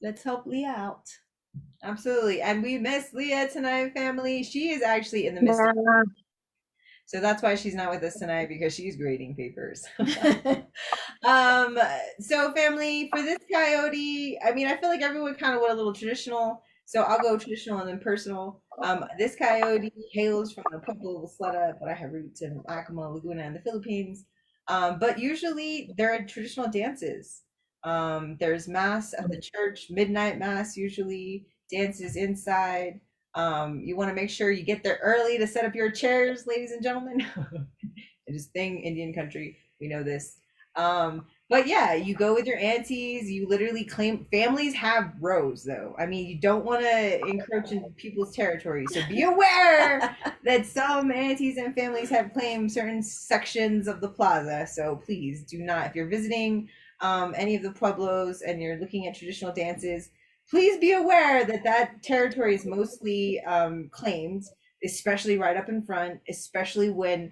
Let's help Leah out. Absolutely. And we miss Leah tonight, family. She is actually in the midst of, Yeah. so that's why she's not with us tonight, because she's grading papers. So family, for this coyote, I mean, I feel like everyone kind of went a little traditional. So I'll go traditional and then personal. This coyote hails from the Pueblo of Isleta, but I have roots in Acoma, Laguna, and the Philippines. But usually there are traditional dances. There's mass at the church, midnight mass usually, dances inside. You want to make sure you get there early to set up your chairs, ladies and gentlemen. It is thing, Indian country. We know this. But yeah, you go with your aunties. You literally claim, families have rows though. I mean, you don't want to encroach into people's territory. So be aware that some aunties and families have claimed certain sections of the plaza. So please do not, if you're visiting any of the pueblos and you're looking at traditional dances, please be aware that that territory is mostly claimed, especially right up in front, especially when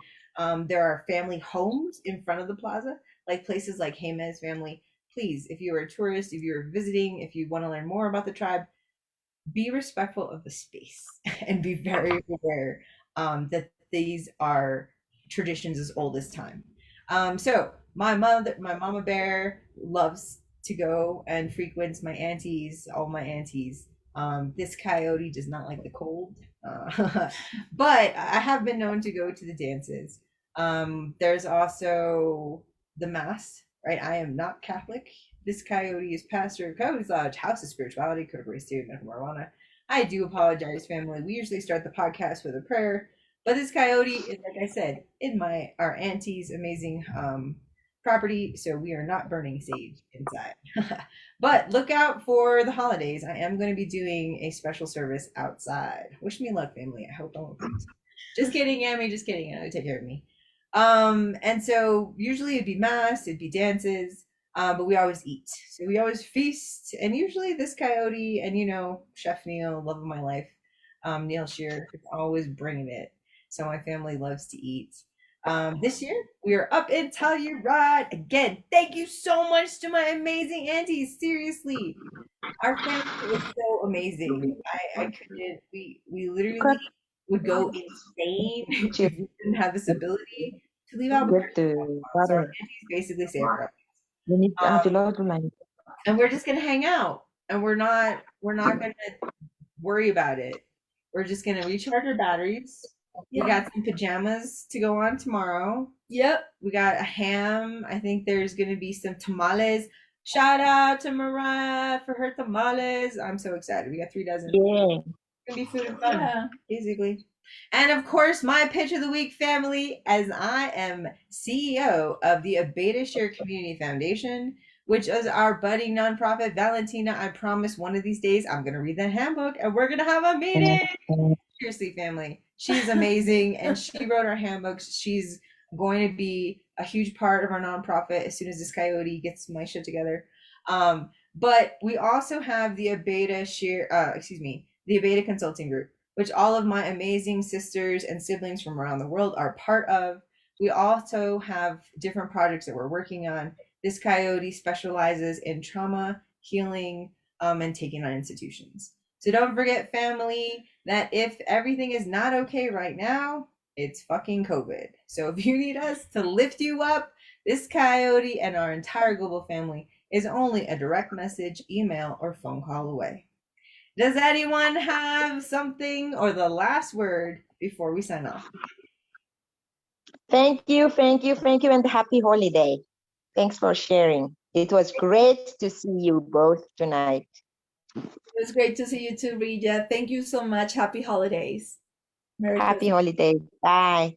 there are family homes in front of the plaza, like places like James family. Please, if you're a tourist, if you're visiting, if you want to learn more about the tribe, be respectful of the space and be very aware that these are traditions as old as time. So my mama bear loves to go and frequents my aunties, all my aunties. This coyote does not like the cold, but I have been known to go to the dances. There's also the mass, right? I am not Catholic. This coyote is pastor of Coyote's Lodge, House of Spirituality, Critical Race Theory, Medical Marijuana. I do apologize, family. We usually start the podcast with a prayer, but this coyote is, like I said, in our auntie's amazing property, so we are not burning sage inside. But look out for the holidays. I am going to be doing a special service outside. Wish me luck, family. I hope all of just kidding, Amy. Just kidding. I take care of me. And so usually it'd be mass, it'd be dances, but we always eat. So we always feast, and usually this coyote and Chef Neil, love of my life, Neil Shear is always bringing it. So my family loves to eat. This year we are up in Telluride again. Thank you so much to my amazing aunties. Seriously, our family is so amazing. I couldn't. We literally would go insane if we didn't have this ability to leave out Get parties. the So our butter. aunties basically save for us. You need Um, to load the line. and we're just gonna hang out, and we're not gonna worry about it. We're just gonna recharge our batteries. We got some pajamas to go on tomorrow. Yep. We got a ham. I think there's gonna be some tamales. Shout out to Mariah for her tamales. I'm so excited. We got 3 dozen. Yeah. It's gonna be food and fun, Yeah. basically. And of course, my pitch of the week, family, as I am CEO of the Abeita Share Community Foundation, which is our budding nonprofit. Valentina, I promise one of these days I'm gonna read the handbook and we're gonna have a meeting. Seriously, family, she's amazing, and she wrote our handbooks. She's going to be a huge part of our nonprofit as soon as this coyote gets my shit together. But we also have the Abeita Share, the Abeita Consulting Group, which all of my amazing sisters and siblings from around the world are part of. We also have different projects that we're working on. This coyote specializes in trauma, healing, and taking on institutions. So don't forget, family, that if everything is not okay right now, it's fucking COVID. So if you need us to lift you up, this coyote and our entire global family is only a direct message, email, or phone call away. Does anyone have something or the last word before we sign off? Thank you, and happy holiday. Thanks for sharing. It was great to see you both tonight. It was great to see you too, Rija. Thank you so much. Happy holidays. Merry Happy Christmas. holidays. Bye.